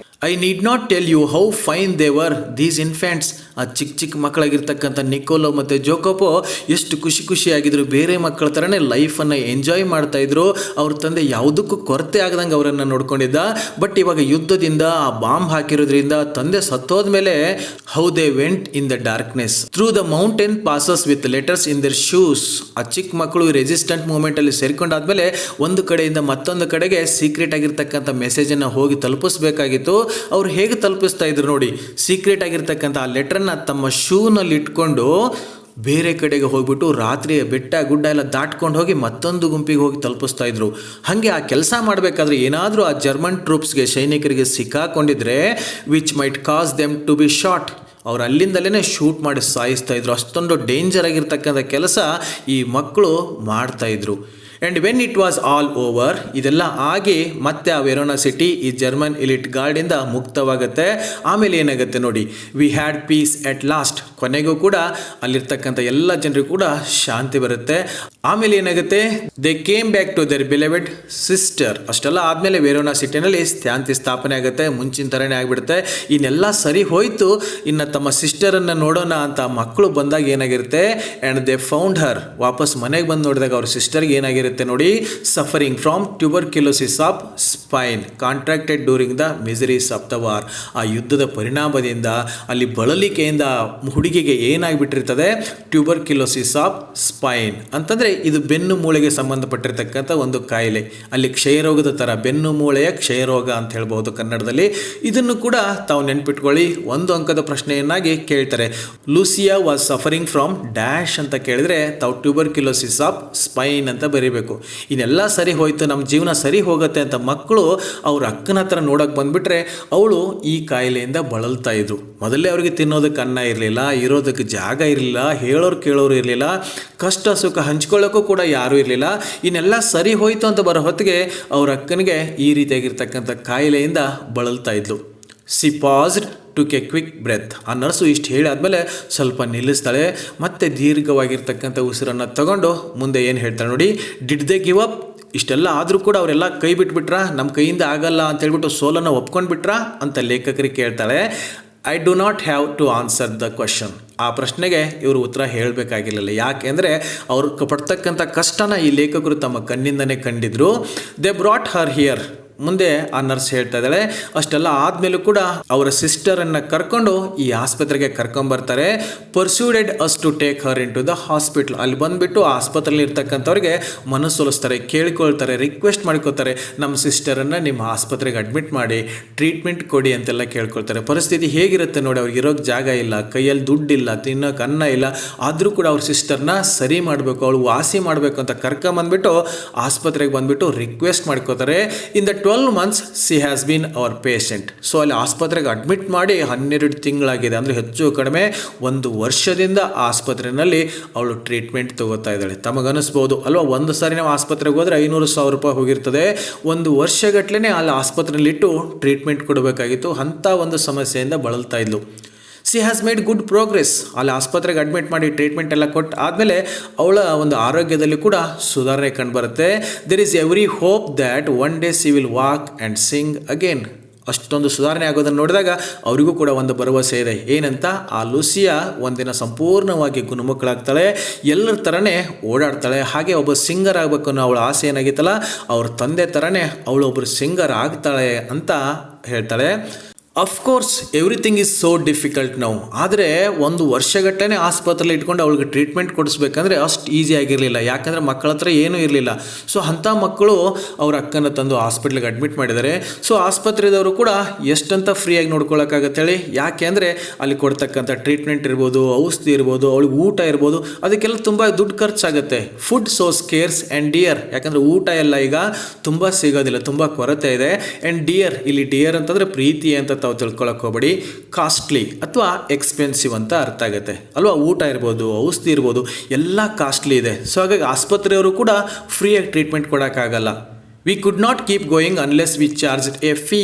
I need not tell you how fine they were these infants. ಆ ಚಿಕ್ಕ ಮಕ್ಕಳಾಗಿರ್ತಕ್ಕಂಥ ನಿಕೋಲೋ ಮತ್ತು ಜೋಕೋಪೋ ಎಷ್ಟು ಖುಷಿಯಾಗಿದ್ರು, ಬೇರೆ ಮಕ್ಕಳ ಥರನೇ ಲೈಫನ್ನು ಎಂಜಾಯ್ ಮಾಡ್ತಾಯಿದ್ರು. ಅವ್ರ ತಂದೆ ಯಾವುದಕ್ಕೂ ಕೊರತೆ ಆಗದಂಗೆ ಅವರನ್ನು ನೋಡ್ಕೊಂಡಿದ್ದ. ಬಟ್ ಇವಾಗ ಯುದ್ಧದಿಂದ ಆ ಬಾಂಬ್ ಹಾಕಿರೋದ್ರಿಂದ ತಂದೆ ಸತ್ತೋದ್ಮೇಲೆ how they went in the darkness through the mountain passes with letters in their shoes. ಆ ಚಿಕ್ಕ ಮಕ್ಕಳು ರೆಸಿಸ್ಟೆಂಟ್ ಮೂಮೆಂಟಲ್ಲಿ ಸೇರ್ಕೊಂಡಾದ್ಮೇಲೆ ಒಂದು ಕಡೆಯಿಂದ ಮತ್ತೊಂದು ಕಡೆಗೆ ಸೀಕ್ರೆಟ್ ಆಗಿರ್ತಕ್ಕಂಥ ಮೆಸೇಜನ್ನು ಹೋಗಿ ತಲುಪಿಸ್ಬೇಕಾಗಿತ್ತು. ಅವ್ರು ಹೇಗೆ ತಲುಪಿಸ್ತಾ ಇದ್ರು ನೋಡಿ, ಸೀಕ್ರೆಟ್ ಆಗಿರ್ತಕ್ಕಂಥ ಆ ಲೆಟರ್ನ ತಮ್ಮ ಶೂನಲ್ಲಿ ಇಟ್ಕೊಂಡು ಬೇರೆ ಕಡೆಗೆ ಹೋಗ್ಬಿಟ್ಟು ರಾತ್ರಿ ಬೆಟ್ಟ ಗುಡ್ಡ ಎಲ್ಲ ದಾಟ್ಕೊಂಡು ಹೋಗಿ ಮತ್ತೊಂದು ಗುಂಪಿಗೆ ಹೋಗಿ ತಲುಪಿಸ್ತಾ ಇದ್ರು. ಹಾಗೆ ಆ ಕೆಲಸ ಮಾಡಬೇಕಾದ್ರೆ ಏನಾದರೂ ಆ ಜರ್ಮನ್ ಟ್ರೂಪ್ಸ್ಗೆ, ಸೈನಿಕರಿಗೆ ಸಿಕ್ಕಾಕೊಂಡಿದ್ರೆ which might cause them to be shot, ಅವ್ರು ಅಲ್ಲಿಂದಲೇ ಶೂಟ್ ಮಾಡಿ ಸಾಯಿಸ್ತಾ ಇದ್ರು. ಅಷ್ಟೊಂದು ಡೇಂಜರ್ ಆಗಿರ್ತಕ್ಕಂಥ ಕೆಲಸ ಈ ಮಕ್ಕಳು ಮಾಡ್ತಾಯಿದ್ರು. And when it was all over, ಇದೆಲ್ಲ ಆಗಿ ಮತ್ತೆ ಆ ವೆರೋನಾ ಸಿಟಿ ಈ ಜರ್ಮನ್ ಎಲಿಟ್ ಗಾರ್ಡಿಂದ ಮುಕ್ತವಾಗುತ್ತೆ. ಆಮೇಲೆ ಏನಾಗುತ್ತೆ ನೋಡಿ, we had peace at last. ಕೊನೆಗೂ ಕೂಡ ಅಲ್ಲಿರ್ತಕ್ಕಂಥ ಎಲ್ಲ ಜನರಿಗೂ ಕೂಡ ಶಾಂತಿ ಬರುತ್ತೆ. ಆಮೇಲೆ ಏನಾಗುತ್ತೆ, they came back to their beloved sister. ಅಷ್ಟೆಲ್ಲ ಆದಮೇಲೆ ವೆರೋನಾ ಸಿಟಿನಲ್ಲಿ ಶಾಂತಿ ಸ್ಥಾಪನೆ ಆಗುತ್ತೆ, ಮುಂಚಿನ ಥರನೇ ಆಗಿಬಿಡುತ್ತೆ. ಇನ್ನೆಲ್ಲ ಸರಿ ಹೋಯಿತು, ಇನ್ನು ತಮ್ಮ ಸಿಸ್ಟರನ್ನು ನೋಡೋಣ ಅಂತ ಮಕ್ಕಳು ಬಂದಾಗ ಏನಾಗಿರುತ್ತೆ, ಆ್ಯಂಡ್ ದೇ ಫೌಂಡ್ ಹರ್. ವಾಪಸ್ ಮನೆಗೆ ಬಂದು ನೋಡಿದಾಗ ಅವ್ರ ಸಿಸ್ಟರ್ಗೆ ಏನಾಗಿರುತ್ತೆ ನೋಡಿ, suffering from tuberculosis of spine contracted during the miseries of the war. ಆ ಯುದ್ಧದ ಪರಿಣಾಮದಿಂದ ಅಲ್ಲಿ ಬಳಲಿಕೆಯಿಂದ ಹುಡುಗಿಗೆ ಏನಾಗಿಬಿಟ್ಟಿರ್ತದೆ, ಟ್ಯೂಬರ್ಕ್ಯುಲೋಸಿಸ್ ಆಫ್ ಸ್ಪೈನ್ ಅಂತಂದರೆ ಇದು ಬೆನ್ನು ಮೂಳೆಗೆ ಸಂಬಂಧಪಟ್ಟಿರ್ತಕ್ಕಂಥ ಒಂದು ಕಾಯಿಲೆ. ಅಲ್ಲಿ ಕ್ಷಯರೋಗದ ಥರ, ಬೆನ್ನು ಮೂಳೆಯ ಕ್ಷಯರೋಗ ಅಂತ ಹೇಳ್ಬೋದು ಕನ್ನಡದಲ್ಲಿ. ಇದನ್ನು ಕೂಡ ತಾವು ನೆನ್ಪಿಟ್ಕೊಳ್ಳಿ, ಒಂದು ಅಂಕದ ಪ್ರಶ್ನೆಯನ್ನಾಗಿ ಕೇಳ್ತಾರೆ. Lucia was suffering from dash ಅಂತ ಕೇಳಿದರೆ ತಾವು ಟ್ಯೂಬರ್ಕ್ಯುಲೋಸಿಸ್ ಆಫ್ ಸ್ಪೈನ್ ಅಂತ ಬರೀಬೇಕು. ಇನ್ನೆಲ್ಲ ಸರಿ ಹೋಯ್ತು, ನಮ್ಮ ಜೀವನ ಸರಿ ಹೋಗುತ್ತೆ ಅಂತ ಮಕ್ಕಳು ಅವ್ರ ಅಕ್ಕನ ಹತ್ರ ನೋಡೋಕೆ ಬಂದುಬಿಟ್ರೆ ಅವಳು ಈ ಕಾಯಿಲೆಯಿಂದ ಬಳಲ್ತಾ ಇದ್ರು. ಮೊದಲೇ ಅವರಿಗೆ ತಿನ್ನೋದಕ್ಕೆ ಅನ್ನ ಇರಲಿಲ್ಲ, ಇರೋದಕ್ಕೆ ಜಾಗ ಇರಲಿಲ್ಲ, ಹೇಳೋರು ಕೇಳೋರು ಇರಲಿಲ್ಲ, ಕಷ್ಟ ಸುಖ ಹಂಚ್ಕೊಳ್ಳೋಕ್ಕೂ ಕೂಡ ಯಾರೂ ಇರಲಿಲ್ಲ. ಇನ್ನೆಲ್ಲ ಸರಿ ಹೋಯ್ತು ಅಂತ ಬರೋ ಹೊತ್ತಿಗೆ ಅವ್ರ ಅಕ್ಕನಿಗೆ ಈ ರೀತಿಯಾಗಿರ್ತಕ್ಕಂಥ ಕಾಯಿಲೆಯಿಂದ ಬಳಲ್ತಾ ಇದ್ಲು. She passed took a quick breath. ಆ ನರ್ಸು ಇಷ್ಟು ಹೇಳಾದ್ಮೇಲೆ ಸ್ವಲ್ಪ ನಿಲ್ಲಿಸ್ತಾಳೆ, ಮತ್ತೆ ದೀರ್ಘವಾಗಿರ್ತಕ್ಕಂಥ ಉಸಿರನ್ನು ತಗೊಂಡು ಮುಂದೆ ಏನು ಹೇಳ್ತಾಳೆ ನೋಡಿ, ಡಿಡ್ ದೇ ಗಿವ್ ಅಪ್. ಇಷ್ಟೆಲ್ಲ ಆದರೂ ಕೂಡ ಅವರೆಲ್ಲ ಕೈ ಬಿಟ್ಬಿಟ್ರಾ, ನಮ್ಮ ಕೈಯಿಂದ ಆಗಲ್ಲ ಅಂತ ಹೇಳ್ಬಿಟ್ಟು ಸೋಲನ್ನು ಒಪ್ಕೊಂಡು ಬಿಟ್ರಾ ಅಂತ ಲೇಖಕರಿಗೆ ಕೇಳ್ತಾಳೆ. I do not have to answer the question. ಆ ಪ್ರಶ್ನೆಗೆ ಇವರು ಉತ್ತರ ಹೇಳಬೇಕಾಗಿರಲಿಲ್ಲ. ಯಾಕೆಂದರೆ ಅವ್ರು ಪಡ್ತಕ್ಕಂಥ ಕಷ್ಟನ ಈ ಲೇಖಕರು ತಮ್ಮ ಕಣ್ಣಿಂದನೇ ಕಂಡಿದ್ರು. They brought her here. ಮುಂದೆ ಆ ನರ್ಸ್ ಹೇಳ್ತಾ ಇದ್ದಾಳೆ, ಅಷ್ಟೆಲ್ಲ ಆದಮೇಲೂ ಕೂಡ ಅವರ ಸಿಸ್ಟರನ್ನು ಕರ್ಕೊಂಡು ಈ ಆಸ್ಪತ್ರೆಗೆ ಕರ್ಕೊಂಬರ್ತಾರೆ. Persuaded us to take her into the hospital. ಅಲ್ಲಿ ಬಂದುಬಿಟ್ಟು ಆ ಆಸ್ಪತ್ರೆಯಲ್ಲಿ ಇರ್ತಕ್ಕಂಥವ್ರಿಗೆ ಮನಸ್ಸೊಲಿಸ್ತಾರೆ, ಕೇಳ್ಕೊಳ್ತಾರೆ, ರಿಕ್ವೆಸ್ಟ್ ಮಾಡ್ಕೋತಾರೆ, ನಮ್ಮ ಸಿಸ್ಟರನ್ನು ನಿಮ್ಮ ಆಸ್ಪತ್ರೆಗೆ ಅಡ್ಮಿಟ್ ಮಾಡಿ ಟ್ರೀಟ್ಮೆಂಟ್ ಕೊಡಿ ಅಂತೆಲ್ಲ ಕೇಳ್ಕೊಳ್ತಾರೆ. ಪರಿಸ್ಥಿತಿ ಹೇಗಿರುತ್ತೆ ನೋಡಿ, ಅವ್ರಿಗೆ ಇರೋಕ್ಕೆ ಜಾಗ ಇಲ್ಲ, ಕೈಯಲ್ಲಿ ದುಡ್ಡಿಲ್ಲ, ತಿನ್ನೋಕೆ ಅನ್ನ ಇಲ್ಲ, ಆದರೂ ಕೂಡ ಅವ್ರ ಸಿಸ್ಟರ್ನ ಸರಿ ಮಾಡಬೇಕು, ಅವಳು ವಾಸಿ ಮಾಡಬೇಕು ಅಂತ ಕರ್ಕೊಂಬಂದ್ಬಿಟ್ಟು ಆಸ್ಪತ್ರೆಗೆ ಬಂದುಬಿಟ್ಟು ರಿಕ್ವೆಸ್ಟ್ ಮಾಡ್ಕೋತಾರೆ. In the 12 months she has been our patient. So ಅಲ್ಲಿ ಆಸ್ಪತ್ರೆಗೆ ಅಡ್ಮಿಟ್ ಮಾಡಿ 12 ತಿಂಗಳಾಗಿದೆ, ಅಂದರೆ ಹೆಚ್ಚು ಕಡಿಮೆ 1 ವರ್ಷದಿಂದ ಆ ಆಸ್ಪತ್ರೆಯಲ್ಲಿ ಅವಳು ಟ್ರೀಟ್ಮೆಂಟ್ ತಗೋತಾ ಇದ್ದಾಳೆ. ತಮಗನಿಸ್ಬೋದು ಅಲ್ವಾ, ಒಂದು ಸಾರಿ ನಾವು ಆಸ್ಪತ್ರೆಗೆ ಹೋದರೆ 500,000 ರೂಪಾಯಿ ಹೋಗಿರ್ತದೆ. 1 ವರ್ಷಗಟ್ಟಲೆ ಅಲ್ಲಿ ಆಸ್ಪತ್ರೆಯಲ್ಲಿಟ್ಟು ಟ್ರೀಟ್ಮೆಂಟ್ ಕೊಡಬೇಕಾಗಿತ್ತು. ಅಂಥ ಒಂದು ಸಮಸ್ಯೆಯಿಂದ ಬಳಲ್ತಾ ಇದ್ಲು. C has made good progress. ಅಲ್ಲಿ ಆಸ್ಪತ್ರೆಗೆ ಅಡ್ಮಿಟ್ ಮಾಡಿ ಟ್ರೀಟ್ಮೆಂಟ್ ಎಲ್ಲ ಕೊಟ್ಟು ಆದಮೇಲೆ ಅವಳ ಒಂದು ಆರೋಗ್ಯದಲ್ಲಿ ಕೂಡ ಸುಧಾರಣೆ ಕಂಡುಬರುತ್ತೆ. There is every hope that one day she will walk and sing again. ಅಷ್ಟೊಂದು ಸುಧಾರಣೆ ಆಗೋದನ್ನು ನೋಡಿದಾಗ ಅವರಿಗೂ ಕೂಡ ಒಂದು ಭರವಸೆ ಇದೆ. ಏನಂತ, ಆ ಲೂಸಿಯಾ ಒಂದಿನ ಸಂಪೂರ್ಣವಾಗಿ ಗುಣಮುಖಳಾಗ್ತಾಳೆ, ಎಲ್ಲರ ಥರನೇ ಓಡಾಡ್ತಾಳೆ, ಹಾಗೆ ಒಬ್ಬ ಸಿಂಗರ್ ಆಗಬೇಕು ಅನ್ನೋ ಅವಳ ಆಸೆ ಏನಾಗಿತ್ತಲ್ಲ, ಅವ್ರ ತಂದೆ ಥರನೇ ಅವಳು ಒಬ್ಬರು ಸಿಂಗರ್ ಆಗ್ತಾಳೆ ಅಂತ ಹೇಳ್ತಾಳೆ. Of course everything is so difficult ನಾವು. ಆದರೆ 1 ವರ್ಷಗಟ್ಟಲೆ ಆಸ್ಪತ್ರೆಯಲ್ಲಿ ಇಟ್ಕೊಂಡು ಅವಳಿಗೆ ಟ್ರೀಟ್ಮೆಂಟ್ ಕೊಡಿಸ್ಬೇಕಂದ್ರೆ ಅಷ್ಟು ಈಸಿ ಆಗಿರಲಿಲ್ಲ. ಯಾಕಂದರೆ ಮಕ್ಕಳ ಹತ್ರ ಏನೂ ಇರಲಿಲ್ಲ. ಸೊ ಅಂಥ ಮಕ್ಕಳು ಅವ್ರ ಅಕ್ಕನ ತಂದು ಹಾಸ್ಪಿಟ್ಲಿಗೆ ಅಡ್ಮಿಟ್ ಮಾಡಿದ್ದಾರೆ. ಸೊ ಆಸ್ಪತ್ರೆದವರು ಕೂಡ ಎಷ್ಟಂತ ಫ್ರೀಯಾಗಿ ನೋಡ್ಕೊಳ್ಳೋಕ್ಕಾಗತ್ತೆ ಹೇಳಿ. ಯಾಕೆ ಅಂದರೆ ಅಲ್ಲಿ ಕೊಡ್ತಕ್ಕಂಥ ಟ್ರೀಟ್ಮೆಂಟ್ ಇರ್ಬೋದು, ಔಷಧಿ ಇರ್ಬೋದು, ಅವಳಿಗೆ ಊಟ ಇರ್ಬೋದು, ಅದಕ್ಕೆಲ್ಲ ತುಂಬ ದುಡ್ಡು ಖರ್ಚಾಗುತ್ತೆ. Food so scarce and dear. ಯಾಕಂದರೆ ಊಟ ಎಲ್ಲ ಈಗ ತುಂಬ ಸಿಗೋದಿಲ್ಲ, ತುಂಬ ಕೊರತೆ ಇದೆ. ಆ್ಯಂಡ್ ಡಿಯರ್, ಇಲ್ಲಿ ಡಿಯರ್ ಅಂತಂದರೆ ಪ್ರೀತಿ ಅಂತ ತಾವು ತಿಳ್ಕೊಳಕ್ಕೆ ಹೋಗಬೇಡಿ. ಕಾಸ್ಟ್ಲಿ ಅಥವಾ ಎಕ್ಸ್ಪೆನ್ಸಿವ್ ಅಂತ ಅರ್ಥ ಆಗುತ್ತೆ ಅಲ್ವಾ. ಊಟ ಇರ್ಬೋದು, ಔಷಧಿ ಇರ್ಬೋದು, ಎಲ್ಲ ಕಾಸ್ಟ್ಲಿ ಇದೆ. ಸೊ ಹಾಗಾಗಿ ಆಸ್ಪತ್ರೆಯವರು ಕೂಡ ಫ್ರೀಯಾಗಿ ಟ್ರೀಟ್ಮೆಂಟ್ ಕೊಡೋಕ್ಕಾಗಲ್ಲ. We could not keep going unless we charge a fee.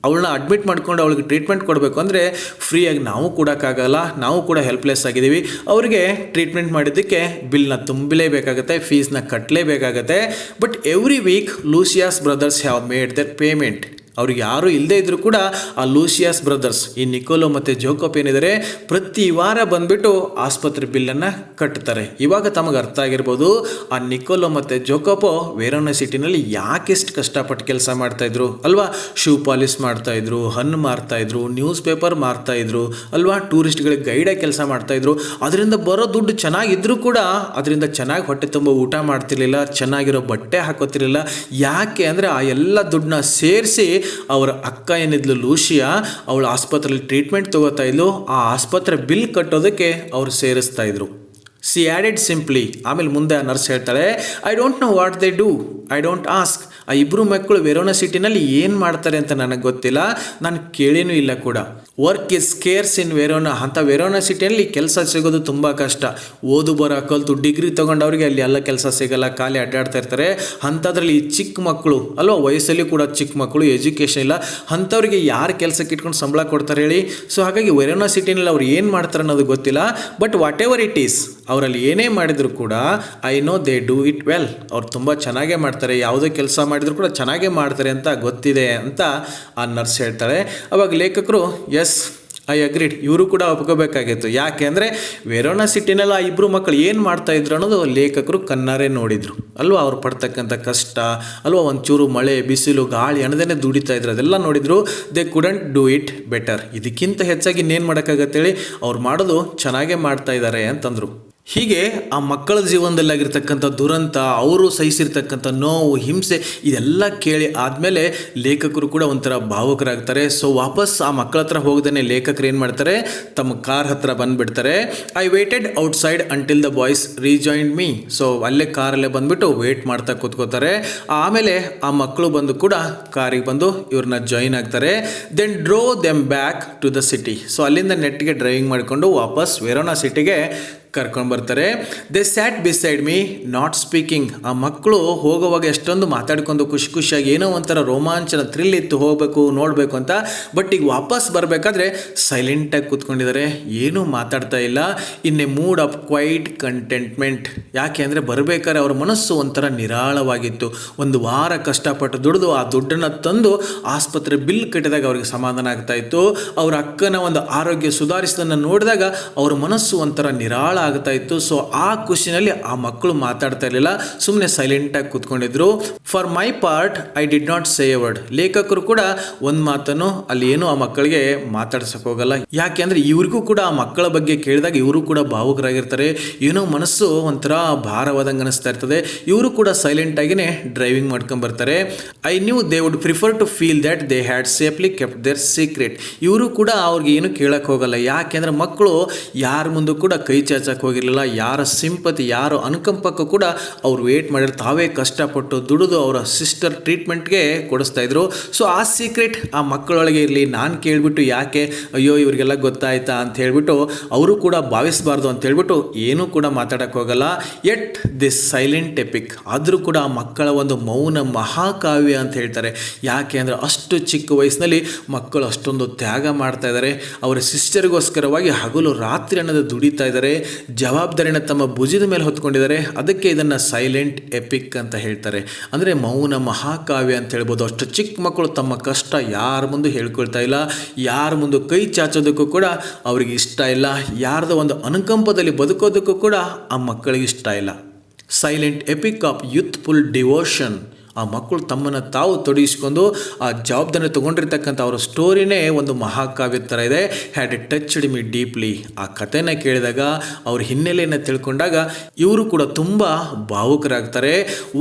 ಅವಳನ್ನ ಅಡ್ಮಿಟ್ ಮಾಡ್ಕೊಂಡು ಅವಳಿಗೆ ಟ್ರೀಟ್ಮೆಂಟ್ ಕೊಡಬೇಕು ಅಂದರೆ ಫ್ರೀಯಾಗಿ ನಾವು ಕೊಡೋಕ್ಕಾಗಲ್ಲ. ನಾವು ಕೂಡ ಹೆಲ್ಪ್ಲೆಸ್ ಆಗಿದ್ದೀವಿ. ಅವರಿಗೆ ಟ್ರೀಟ್ಮೆಂಟ್ ಮಾಡಿದ್ದಕ್ಕೆ ಬಿಲ್ನ ತುಂಬಲೇಬೇಕಾಗತ್ತೆ, ಫೀಸ್ನ ಕಟ್ಟಲೇಬೇಕಾಗತ್ತೆ. But every week Lucia's brothers have made their payment. ಅವ್ರಿಗೆ ಯಾರೂ ಇಲ್ಲದೇ ಇದ್ದರೂ ಕೂಡ ಆ ಲೂಸಿಯಾಸ್ ಬ್ರದರ್ಸ್, ಈ ನಿಕೋಲೋ ಮತ್ತು ಜೋಕೋಪ್ ಏನಿದ್ದಾರೆ, ಪ್ರತಿ ವಾರ ಬಂದುಬಿಟ್ಟು ಆಸ್ಪತ್ರೆ ಬಿಲ್ಲನ್ನು ಕಟ್ತಾರೆ. ಇವಾಗ ತಮಗೆ ಅರ್ಥ ಆಗಿರ್ಬೋದು, ಆ ನಿಕೋಲೋ ಮತ್ತು ಜೋಕೋಪೋ ವೆರೋನಾ ಸಿಟಿನಲ್ಲಿ ಯಾಕೆಷ್ಟು ಕಷ್ಟಪಟ್ಟು ಕೆಲಸ ಮಾಡ್ತಾಯಿದ್ರು ಅಲ್ವಾ. ಶೂ ಪಾಲಿಸ್ ಮಾಡ್ತಾಯಿದ್ರು, ಹಣ್ಣು ಮಾರ್ತಾಯಿದ್ರು, ನ್ಯೂಸ್ ಪೇಪರ್ ಮಾರ್ತಾಯಿದ್ರು ಅಲ್ವಾ, ಟೂರಿಸ್ಟ್ಗಳಿಗೆ ಗೈಡಾಗಿ ಕೆಲಸ ಮಾಡ್ತಾಯಿದ್ರು. ಅದರಿಂದ ಬರೋ ದುಡ್ಡು ಚೆನ್ನಾಗಿದ್ದರೂ ಕೂಡ ಅದರಿಂದ ಚೆನ್ನಾಗಿ ಹೊಟ್ಟೆ ತುಂಬ ಊಟ ಮಾಡ್ತಿರ್ಲಿಲ್ಲ, ಚೆನ್ನಾಗಿರೋ ಬಟ್ಟೆ ಹಾಕೋತಿರ್ಲಿಲ್ಲ. ಯಾಕೆ ಅಂದರೆ ಆ ಎಲ್ಲ ದುಡ್ಡನ್ನ ಸೇರಿಸಿ ಅವರ ಅಕ್ಕ ಏನಿದ್ಲು ಲೂಸಿಯಾ, ಅವಳು ಆಸ್ಪತ್ರೆಯಲ್ಲಿ ಟ್ರೀಟ್ಮೆಂಟ್ ತಗೋತಾ ಇದ್ಲು, ಆ ಆಸ್ಪತ್ರೆ ಬಿಲ್ ಕಟ್ಟೋದಕ್ಕೆ ಅವ್ರು ಸೇರಿಸ್ತಾ ಇದ್ರು. C added simply. ಆಮೇಲೆ ಮುಂದೆ ಆ ನರ್ಸ್ ಹೇಳ್ತಾಳೆ, I don't know what they do, I don't ask. ಆ ಇಬ್ಬರು ಮಕ್ಕಳು ವೆರೋನಾ ಸಿಟಿನಲ್ಲಿ ಏನು ಮಾಡ್ತಾರೆ ಅಂತ ನನಗೆ ಗೊತ್ತಿಲ್ಲ, ನಾನು ಕೇಳೇನೂ ಇಲ್ಲ ಕೂಡ. Work is scarce in Verona. ಅಂತ ವೆರೋನಾ ಸಿಟಿಯಲ್ಲಿ ಕೆಲಸ ಸಿಗೋದು ತುಂಬ ಕಷ್ಟ. ಓದು ಬರೋ ಕಲಿತು ಡಿಗ್ರಿ ತೊಗೊಂಡವ್ರಿಗೆ ಅಲ್ಲಿ ಎಲ್ಲ ಕೆಲಸ ಸಿಗಲ್ಲ, ಖಾಲಿ ಅಡ್ಡಾಡ್ತಾ ಇರ್ತಾರೆ. ಅಂಥದ್ರಲ್ಲಿ ಈ ಚಿಕ್ಕ ಮಕ್ಕಳು ಅಲ್ವಾ, ವಯಸ್ಸಲ್ಲಿ ಕೂಡ ಚಿಕ್ಕ ಮಕ್ಕಳು, ಎಜುಕೇಷನ್ ಇಲ್ಲ, ಅಂಥವ್ರಿಗೆ ಯಾರು ಕೆಲಸಕ್ಕೆ ಇಟ್ಕೊಂಡು ಸಂಬಳ ಕೊಡ್ತಾರೆ ಹೇಳಿ. ಸೊ ಹಾಗಾಗಿ ವೆರೋನಾ ಸಿಟಿನಲ್ಲಿ ಅವ್ರು ಏನು ಮಾಡ್ತಾರೆ ಅನ್ನೋದು ಗೊತ್ತಿಲ್ಲ. But what ever it is, ಅವರಲ್ಲಿ ಏನೇ ಮಾಡಿದ್ರು ಕೂಡ I know they do it well. ಅವ್ರು ತುಂಬ ಚೆನ್ನಾಗೇ ಮಾಡ್ತಾರೆ, ಯಾವುದೇ ಕೆಲಸ ಮಾಡಿದ್ರು ಕೂಡ ಚೆನ್ನಾಗೇ ಮಾಡ್ತಾರೆ ಅಂತ ಗೊತ್ತಿದೆ ಅಂತ ಆ ನರ್ಸ್ ಹೇಳ್ತಾಳೆ. ಅವಾಗ ಲೇಖಕರು ಎಸ್ ಐ ಅಗ್ರೀಡ್, ಇವರು ಕೂಡ ಒಪ್ಕೋಬೇಕಾಗಿತ್ತು. ಯಾಕೆ ಅಂದರೆ ವೆರೋನಾ ಸಿಟಿನಲ್ಲಿ ಆ ಇಬ್ಬರು ಮಕ್ಕಳು ಏನು ಮಾಡ್ತಾಯಿದ್ರು ಅನ್ನೋದು ಲೇಖಕರು ಕಣ್ಣಾರೆ ನೋಡಿದರು ಅಲ್ವಾ. ಅವ್ರು ಪಡ್ತಕ್ಕಂಥ ಕಷ್ಟ ಅಲ್ವಾ, ಒಂಚೂರು ಮಳೆ ಬಿಸಿಲು ಗಾಳಿ ಅನ್ನೋದೇ ದುಡಿತಾ ಇದ್ರು, ಅದೆಲ್ಲ ನೋಡಿದರು. They couldn't do it better. ಇದಕ್ಕಿಂತ ಹೆಚ್ಚಾಗಿ ಇನ್ನೇನು ಮಾಡೋಕ್ಕಾಗತ್ತೇಳಿ, ಅವ್ರು ಮಾಡೋದು ಚೆನ್ನಾಗೇ ಮಾಡ್ತಾ ಇದ್ದಾರೆ ಅಂತಂದರು. ಹೀಗೆ ಆ ಮಕ್ಕಳ ಜೀವನದಲ್ಲಾಗಿರ್ತಕ್ಕಂಥ ದುರಂತ, ಅವರು ಸಹಿಸಿರ್ತಕ್ಕಂಥ ನೋವು, ಹಿಂಸೆ, ಇದೆಲ್ಲ ಕೇಳಿ ಆದಮೇಲೆ ಲೇಖಕರು ಕೂಡ ಒಂಥರ ಭಾವುಕರಾಗ್ತಾರೆ. ಸೊ ವಾಪಸ್ ಆ ಮಕ್ಕಳ ಹತ್ರ ಹೋಗದೇ ಲೇಖಕರು ಏನು ಮಾಡ್ತಾರೆ, ತಮ್ಮ ಕಾರ್ ಹತ್ರ ಬಂದುಬಿಡ್ತಾರೆ. I waited outside until the boys rejoined me. So ಅಲ್ಲೇ ಕಾರಲ್ಲೇ ಬಂದುಬಿಟ್ಟು ವೇಟ್ ಮಾಡ್ತಾ ಕೂತ್ಕೋತಾರೆ. ಆಮೇಲೆ ಆ ಮಕ್ಕಳು ಬಂದು ಕೂಡ ಕಾರಿಗೆ ಬಂದು ಇವ್ರನ್ನ ಜಾಯಿನ್ ಆಗ್ತಾರೆ. Then drove them back to the city. So ಅಲ್ಲಿಂದ ನೆಟ್ಟಿಗೆ ಡ್ರೈವಿಂಗ್ ಮಾಡಿಕೊಂಡು ವಾಪಸ್ ವೆರೋನಾ ಸಿಟಿಗೆ ಕರ್ಕೊಂಡು ಬರ್ತಾರೆ. They sat beside me not speaking. ಆ ಮಕ್ಕಳು ಹೋಗುವಾಗ ಎಷ್ಟೊಂದು ಮಾತಾಡ್ಕೊಂಡು ಖುಷಿ ಖುಷಿಯಾಗಿ ಏನೋ ಒಂಥರ ರೋಮಾಂಚನ ಥ್ರಿಲ್ ಇತ್ತು, ಹೋಗಬೇಕು ನೋಡಬೇಕು ಅಂತ. ಬಟ್ ಈಗ ವಾಪಸ್ ಬರಬೇಕಾದ್ರೆ ಸೈಲೆಂಟಾಗಿ ಕೂತ್ಕೊಂಡಿದ್ದಾರೆ, ಏನೂ ಮಾತಾಡ್ತಾ ಇಲ್ಲ. In a mood of quiet contentment. ಯಾಕೆ ಅಂದರೆ ಬರಬೇಕಾದ್ರೆ ಅವ್ರ ಮನಸ್ಸು ಒಂಥರ ನಿರಾಳವಾಗಿತ್ತು. ಒಂದು ವಾರ ಕಷ್ಟಪಟ್ಟು ದುಡಿದು ಆ ದುಡ್ಡನ್ನು ತಂದು ಆಸ್ಪತ್ರೆ ಬಿಲ್ ಕಟ್ಟಿದಾಗ ಅವ್ರಿಗೆ ಸಮಾಧಾನ ಆಗ್ತಾ ಇತ್ತು. ಅವ್ರ ಅಕ್ಕನ ಒಂದು ಆರೋಗ್ಯ ಸುಧಾರಿಸೋದನ್ನು ನೋಡಿದಾಗ ಅವ್ರ ಮನಸ್ಸು ಒಂಥರ ನಿರಾಳ ಆಗ್ತಾ ಇತ್ತು. ಸೊ ಆ ಖುಷಿನಲ್ಲಿ ಆ ಮಕ್ಕಳು ಮಾತಾಡ್ತಾ ಇರಲಿಲ್ಲ, ಸುಮ್ಮನೆ ಸೈಲೆಂಟಾಗಿ ಕೂತ್ಕೊಂಡಿದ್ರು. For my part I did not say a word. ಲೇಖಕರು ಕೂಡ ಒಂದು ಮಾತನ್ನು ಅಲ್ಲಿ ಏನೂ ಆ ಮಕ್ಕಳಿಗೆ ಮಾತಾಡ್ಸಕ್ಕೆ ಹೋಗಲ್ಲ. ಯಾಕೆ ಅಂದರೆ ಇವ್ರಿಗೂ ಕೂಡ ಆ ಮಕ್ಕಳ ಬಗ್ಗೆ ಕೇಳಿದಾಗ ಇವರು ಕೂಡ ಭಾವುಕರಾಗಿರ್ತಾರೆ, ಏನೋ ಮನಸ್ಸು ಒಂಥರ ಭಾರವಾದಂಗೆ ಅನಿಸ್ತಾ ಇರ್ತದೆ. ಇವರು ಕೂಡ ಸೈಲೆಂಟಾಗಿಯೇ ಡ್ರೈವಿಂಗ್ ಮಾಡ್ಕೊಂಡು ಬರ್ತಾರೆ. I knew they would prefer to feel that they had safely kept their secret. ಇವರು ಕೂಡ ಅವ್ರಿಗೆ ಏನು ಕೇಳಕ್ಕೆ ಹೋಗಲ್ಲ. ಯಾಕೆಂದರೆ ಮಕ್ಕಳು ಯಾರ ಮುಂದೆ ಕೂಡ ಕೈ ಚಾಚಕ್ಕೆ ಹೋಗಿರಲಿಲ್ಲ. ಯಾರ ಸಿಂಪತಿ, ಯಾರ ಅನುಕಂಪಕ್ಕೂ ಕೂಡ ಅವ್ರು ವೇಟ್ ಮಾಡಿದ್ರು. ತಾವೇ ಕಷ್ಟಪಟ್ಟು ದುಡಿದು ಅವರ ಸಿಸ್ಟರ್ ಟ್ರೀಟ್ಮೆಂಟ್ಗೆ ಕೊಡಿಸ್ತಾ ಇದ್ರು. ಸೊ ಆ ಸೀಕ್ರೆಟ್ ಆ ಮಕ್ಕಳೊಳಗೆ ಇರಲಿ. ನಾನು ಕೇಳಿಬಿಟ್ಟು ಯಾಕೆ ಅಯ್ಯೋ ಇವರಿಗೆಲ್ಲ ಗೊತ್ತಾಯ್ತಾ ಅಂತ ಹೇಳ್ಬಿಟ್ಟು ಅವರು ಕೂಡ ಭಾವಿಸಬಾರ್ದು ಅಂತ ಹೇಳ್ಬಿಟ್ಟು ಏನೂ ಕೂಡ ಮಾತಾಡೋಕ್ಕೆ ಹೋಗಲ್ಲ. At this silent EPIC. ಆದರೂ ಕೂಡ ಆ ಮಕ್ಕಳ ಒಂದು ಮೌನ ಮಹಾಕಾವ್ಯ ಅಂತ ಹೇಳ್ತಾರೆ. ಯಾಕೆ ಅಂದರೆ ಅಷ್ಟು ಚಿಕ್ಕ ವಯಸ್ಸಿನಲ್ಲಿ ಮಕ್ಕಳು ಅಷ್ಟೊಂದು ತ್ಯಾಗ ಮಾಡ್ತಾ ಇದ್ದಾರೆ. ಅವರ ಸಿಸ್ಟರ್ಗೋಸ್ಕರವಾಗಿ ಹಗಲು ರಾತ್ರಿ ಅನ್ನೋದು ದುಡಿತಾ ಇದ್ದಾರೆ. ಜವಾಬ್ದಾರಿನ ತಮ್ಮ ಭುಜದ ಮೇಲೆ ಹೊತ್ಕೊಂಡಿದ್ದಾರೆ. ಅದಕ್ಕೆ ಇದನ್ನು ಸೈಲೆಂಟ್ ಎಪಿಕ್ ಅಂತ ಹೇಳ್ತಾರೆ. ಅಂದರೆ ಮೌನ ಮಹಾಕಾವ್ಯ ಅಂತ ಹೇಳ್ಬೋದು. ಅಷ್ಟು ಚಿಕ್ಕ ಮಕ್ಕಳು ತಮ್ಮ ಕಷ್ಟ ಯಾರ ಮುಂದೆ ಹೇಳ್ಕೊಳ್ತಾ ಇಲ್ಲ, ಯಾರ ಮುಂದೆ ಕೈ ಚಾಚೋದಕ್ಕೂ ಕೂಡ ಅವ್ರಿಗೆ ಇಷ್ಟ ಇಲ್ಲ, ಯಾರ್ದೋ ಒಂದು ಅನುಕಂಪದಲ್ಲಿ ಬದುಕೋದಕ್ಕೂ ಕೂಡ ಆ ಮಕ್ಕಳಿಗೆ ಇಷ್ಟ ಇಲ್ಲ. Silent EPIC of youthful devotion. ಆ ಮಕ್ಕಳು ತಮ್ಮನ್ನು ತಾವು ತೊಡಗಿಸ್ಕೊಂಡು ಆ ಜವಾಬ್ದಾರಿ ತೊಗೊಂಡಿರ್ತಕ್ಕಂಥ ಅವರ ಸ್ಟೋರಿನೇ ಒಂದು ಮಹಾಕಾವ್ಯದ ಥರ ಇದೆ. Had it touched me deeply. ಆ ಕಥೆನ ಕೇಳಿದಾಗ ಅವ್ರ ಹಿನ್ನೆಲೆಯನ್ನು ತಿಳ್ಕೊಂಡಾಗ ಇವರು ಕೂಡ ತುಂಬ ಭಾವುಕರಾಗ್ತಾರೆ.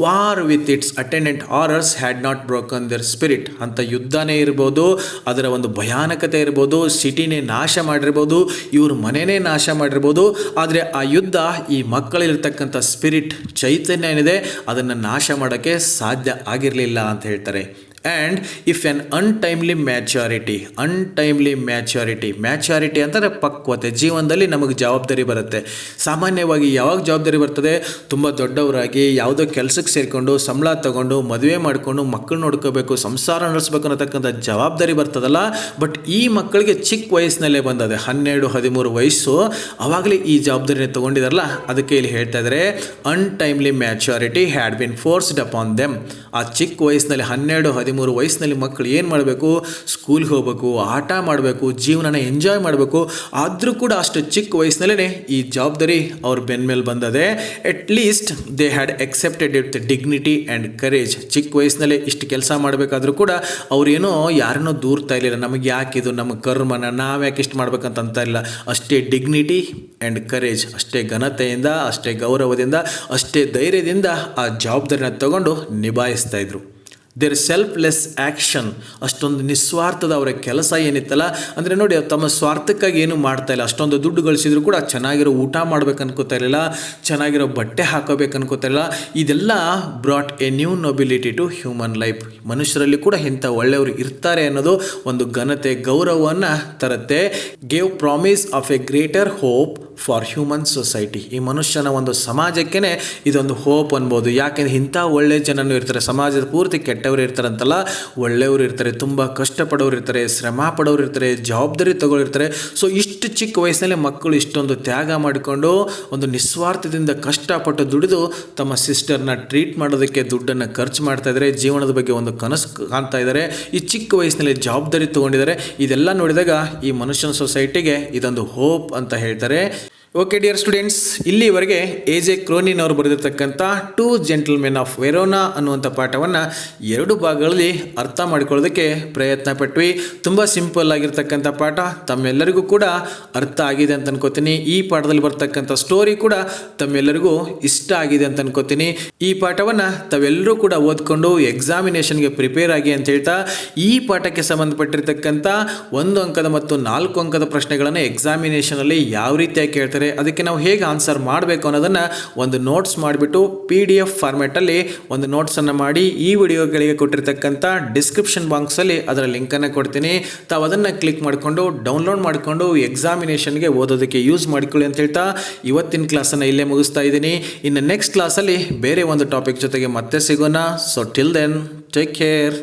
War with its attendant horrors had not broken their spirit. ಅಂತ ಯುದ್ಧನೇ ಇರ್ಬೋದು, ಅದರ ಒಂದು ಭಯಾನಕತೆ ಇರ್ಬೋದು, ಸಿಟಿನೇ ನಾಶ ಮಾಡಿರ್ಬೋದು, ಇವ್ರ ಮನೆಯೇ ನಾಶ ಮಾಡಿರ್ಬೋದು. ಆದರೆ ಆ ಯುದ್ಧ ಈ ಮಕ್ಕಳಲ್ಲಿರ್ತಕ್ಕಂಥ ಸ್ಪಿರಿಟ್, ಚೈತನ್ಯ ಏನಿದೆ ಅದನ್ನು ನಾಶ ಮಾಡೋಕ್ಕೆ ಸಾಧ್ಯ ಆಗಿರಲಿಲ್ಲ ಅಂತ ಹೇಳ್ತಾರೆ. ಆ್ಯಂಡ್ ಇಫ್ ಆ್ಯನ್ ಅನ್ಟೈಮ್ಲಿ ಮ್ಯಾಚ್ಯೂರಿಟಿ ಅಂತಂದರೆ ಪಕ್ವತೆ. ಜೀವನದಲ್ಲಿ ನಮಗೆ ಜವಾಬ್ದಾರಿ ಬರುತ್ತೆ. ಸಾಮಾನ್ಯವಾಗಿ ಯಾವಾಗ ಜವಾಬ್ದಾರಿ ಬರ್ತದೆ? ತುಂಬ ದೊಡ್ಡವರಾಗಿ ಯಾವುದೋ ಕೆಲಸಕ್ಕೆ ಸೇರಿಕೊಂಡು ಸಂಬಳ ತಗೊಂಡು ಮದುವೆ ಮಾಡಿಕೊಂಡು ಮಕ್ಕಳು ನೋಡ್ಕೋಬೇಕು, ಸಂಸಾರ ನಡೆಸಬೇಕು ಅನ್ನತಕ್ಕಂಥ ಜವಾಬ್ದಾರಿ ಬರ್ತದಲ್ಲ. ಬಟ್ ಈ ಮಕ್ಕಳಿಗೆ ಚಿಕ್ಕ ವಯಸ್ಸಿನಲ್ಲೇ ಬಂದದೆ, 12-13 ವಯಸ್ಸು. ಆವಾಗಲೇ ಈ ಜವಾಬ್ದಾರಿನ ತೊಗೊಂಡಿದಾರಲ್ಲ, ಅದಕ್ಕೆ ಇಲ್ಲಿ ಹೇಳ್ತಾ ಇದ್ದಾರೆ untimely maturity had been forced upon them. ಆ ಚಿಕ್ಕ ವಯಸ್ಸಿನಲ್ಲಿ 12-13 ವಯಸ್ಸಿನಲ್ಲಿ ಮಕ್ಕಳು ಏನು ಮಾಡಬೇಕು? ಸ್ಕೂಲ್ಗೆ ಹೋಗಬೇಕು, ಆಟ ಮಾಡಬೇಕು, ಜೀವನನ ಎಂಜಾಯ್ ಮಾಡಬೇಕು. ಆದರೂ ಕೂಡ ಅಷ್ಟು ಚಿಕ್ಕ ವಯಸ್ಸಿನಲ್ಲೇ ಈ ಜವಾಬ್ದಾರಿ ಅವ್ರ ಬೆನ್ನ ಮೇಲೆ ಬಂದದೆ. At least they had accepted it dignity and courage. ಚಿಕ್ಕ ವಯಸ್ಸಿನಲ್ಲೇ ಇಷ್ಟು ಕೆಲಸ ಮಾಡಬೇಕಾದ್ರೂ ಕೂಡ ಅವ್ರೇನೋ ಯಾರನ್ನೋ ದೂರ್ತಾ ಇರಲಿಲ್ಲ. ನಮಗೆ ಯಾಕಿದು, ನಮ್ಮ ಕರ್ಮನ ನಾವು ಯಾಕೆ ಇಷ್ಟು ಮಾಡ್ಬೇಕಂತ ಇಲ್ಲ. ಅಷ್ಟೇ ಡಿಗ್ನಿಟಿ ಆ್ಯಂಡ್ ಕರೇಜ್, ಅಷ್ಟೇ ಘನತೆಯಿಂದ, ಅಷ್ಟೇ ಗೌರವದಿಂದ, ಅಷ್ಟೇ ಧೈರ್ಯದಿಂದ ಆ ಜವಾಬ್ದಾರಿನ ತಗೊಂಡು ನಿಭಾಯಿಸ್ತಾ ಇದ್ರು. Their selfless action. ಅಷ್ಟೊಂದು ನಿಸ್ವಾರ್ಥದ ಅವರ ಕೆಲಸ ಏನಿತ್ತಲ್ಲ, ಅಂದರೆ ನೋಡಿ ತಮ್ಮ ಸ್ವಾರ್ಥಕ್ಕಾಗಿ ಏನು ಮಾಡ್ತಾ ಇಲ್ಲ. ಅಷ್ಟೊಂದು ದುಡ್ಡು ಗಳಿಸಿದ್ರು ಕೂಡ ಚೆನ್ನಾಗಿರೋ ಊಟ ಮಾಡ್ಬೇಕು ಅನ್ಕೋತಾ ಇರಲಿಲ್ಲ, ಚೆನ್ನಾಗಿರೋ ಬಟ್ಟೆ ಹಾಕೋಬೇಕು ಅನ್ಕೋತಾ ಇರಲಿಲ್ಲ. ಇದೆಲ್ಲ brought a new nobility to human life. ಮನುಷ್ಯರಲ್ಲಿ ಕೂಡ ಇಂಥ ಒಳ್ಳೆಯವರು ಇರ್ತಾರೆ ಅನ್ನೋದು ಒಂದು ಘನತೆ, ಗೌರವವನ್ನು ತರುತ್ತೆ. Gave promise of a greater hope for human society. ಈ ಮನುಷ್ಯನ ಒಂದು ಸಮಾಜಕ್ಕೇ ಇದೊಂದು ಹೋಪ್ ಅನ್ಬೋದು. ಯಾಕೆಂದರೆ ಇಂಥ ಒಳ್ಳೆಯ ಜನನೂ ಇರ್ತಾರೆ, ಸಮಾಜದ ಪೂರ್ತಿ ಕೆಟ್ಟವರು ಇರ್ತಾರಂತಲ್ಲ, ಒಳ್ಳೆಯವರು ಇರ್ತಾರೆ, ತುಂಬ ಕಷ್ಟಪಡೋರು ಇರ್ತಾರೆ, ಶ್ರಮ ಪಡೋರು ಇರ್ತಾರೆ, ಜವಾಬ್ದಾರಿ ತಗೊಳ್ಳಿರ್ತಾರೆ. ಸೊ ಇಷ್ಟು ಚಿಕ್ಕ ವಯಸ್ಸಿನಲ್ಲಿ ಮಕ್ಕಳು ಇಷ್ಟೊಂದು ತ್ಯಾಗ ಮಾಡಿಕೊಂಡು ಒಂದು ನಿಸ್ವಾರ್ಥದಿಂದ ಕಷ್ಟಪಟ್ಟು ದುಡಿದು ತಮ್ಮ ಸಿಸ್ಟರ್ನ ಟ್ರೀಟ್ ಮಾಡೋದಕ್ಕೆ ದುಡ್ಡನ್ನು ಖರ್ಚು ಮಾಡ್ತಾ ಇದ್ದಾರೆ. ಜೀವನದ ಬಗ್ಗೆ ಒಂದು ಕನಸು ಕಾಣ್ತಾ ಇದ್ದಾರೆ. ಈ ಚಿಕ್ಕ ವಯಸ್ಸಿನಲ್ಲಿ ಜವಾಬ್ದಾರಿ ತೊಗೊಂಡಿದ್ದಾರೆ. ಇದೆಲ್ಲ ನೋಡಿದಾಗ ಈ ಮನುಷ್ಯನ ಸೊಸೈಟಿಗೆ ಇದೊಂದು ಹೋಪ್ ಅಂತ ಹೇಳ್ತಾರೆ. ಓಕೆ ಡಿಯರ್ ಸ್ಟೂಡೆಂಟ್ಸ್, ಇಲ್ಲಿವರೆಗೆ ಎ.ಜೆ. ಕ್ರೋನಿನ್ ಅವರು ಬರೆದಿರ್ತಕ್ಕಂಥ 2 ಜೆಂಟಲ್ಮೆನ್ ಆಫ್ ವೆರೋನಾ ಅನ್ನುವಂಥ ಪಾಠವನ್ನು 2 ಭಾಗಗಳಲ್ಲಿ ಅರ್ಥ ಮಾಡಿಕೊಳ್ಳೋದಕ್ಕೆ ಪ್ರಯತ್ನ ಪಟ್ವಿ. ತುಂಬ ಸಿಂಪಲ್ ಆಗಿರ್ತಕ್ಕಂಥ ಪಾಠ, ತಮ್ಮೆಲ್ಲರಿಗೂ ಕೂಡ ಅರ್ಥ ಆಗಿದೆ ಅಂತ ಅನ್ಕೋತೀನಿ. ಈ ಪಾಠದಲ್ಲಿ ಬರ್ತಕ್ಕಂಥ ಸ್ಟೋರಿ ಕೂಡ ತಮ್ಮೆಲ್ಲರಿಗೂ ಇಷ್ಟ ಆಗಿದೆ ಅಂತ ಅನ್ಕೋತೀನಿ. ಈ ಪಾಠವನ್ನು ತಾವೆಲ್ಲರೂ ಕೂಡ ಓದ್ಕೊಂಡು ಎಕ್ಸಾಮಿನೇಷನ್ಗೆ ಪ್ರಿಪೇರ್ ಆಗಿ ಅಂತ ಹೇಳ್ತಾ, ಈ ಪಾಠಕ್ಕೆ ಸಂಬಂಧಪಟ್ಟಿರ್ತಕ್ಕಂಥ 1 ಅಂಕದ ಮತ್ತು 4 ಅಂಕದ ಪ್ರಶ್ನೆಗಳನ್ನು ಎಕ್ಸಾಮಿನೇಷನಲ್ಲಿ ಯಾವ ರೀತಿಯಾಗಿ ಕೇಳ್ತಾರೆ ಕೇಳ್ತಾರೆ, ಅದಕ್ಕೆ ನಾವು ಹೇಗೆ ಆನ್ಸರ್ ಮಾಡಬೇಕು ಅನ್ನೋದನ್ನು ಒಂದು ನೋಟ್ಸ್ ಮಾಡಿಬಿಟ್ಟು PDF ಫಾರ್ಮ್ಯಾಟಲ್ಲಿ ಒಂದು ನೋಟ್ಸನ್ನು ಮಾಡಿ ಈ ವಿಡಿಯೋಗಳಿಗೆ ಕೊಟ್ಟಿರ್ತಕ್ಕಂಥ ಡಿಸ್ಕ್ರಿಪ್ಷನ್ ಬಾಕ್ಸಲ್ಲಿ ಅದರ ಲಿಂಕನ್ನು ಕೊಡ್ತೀನಿ. ತಾವು ಅದನ್ನು ಕ್ಲಿಕ್ ಮಾಡಿಕೊಂಡು ಡೌನ್ಲೋಡ್ ಮಾಡಿಕೊಂಡು ಎಕ್ಸಾಮಿನೇಷನ್ಗೆ ಓದೋದಕ್ಕೆ ಯೂಸ್ ಮಾಡಿಕೊಳ್ಳಿ ಅಂತ ಹೇಳ್ತಾ ಇವತ್ತಿನ ಕ್ಲಾಸನ್ನು ಇಲ್ಲೇ ಮುಗಿಸ್ತಾ ಇದ್ದೀನಿ. ಇನ್ನು ನೆಕ್ಸ್ಟ್ ಕ್ಲಾಸಲ್ಲಿ ಬೇರೆ ಒಂದು ಟಾಪಿಕ್ ಜೊತೆಗೆ ಮತ್ತೆ ಸಿಗೋಣ. So till then take care.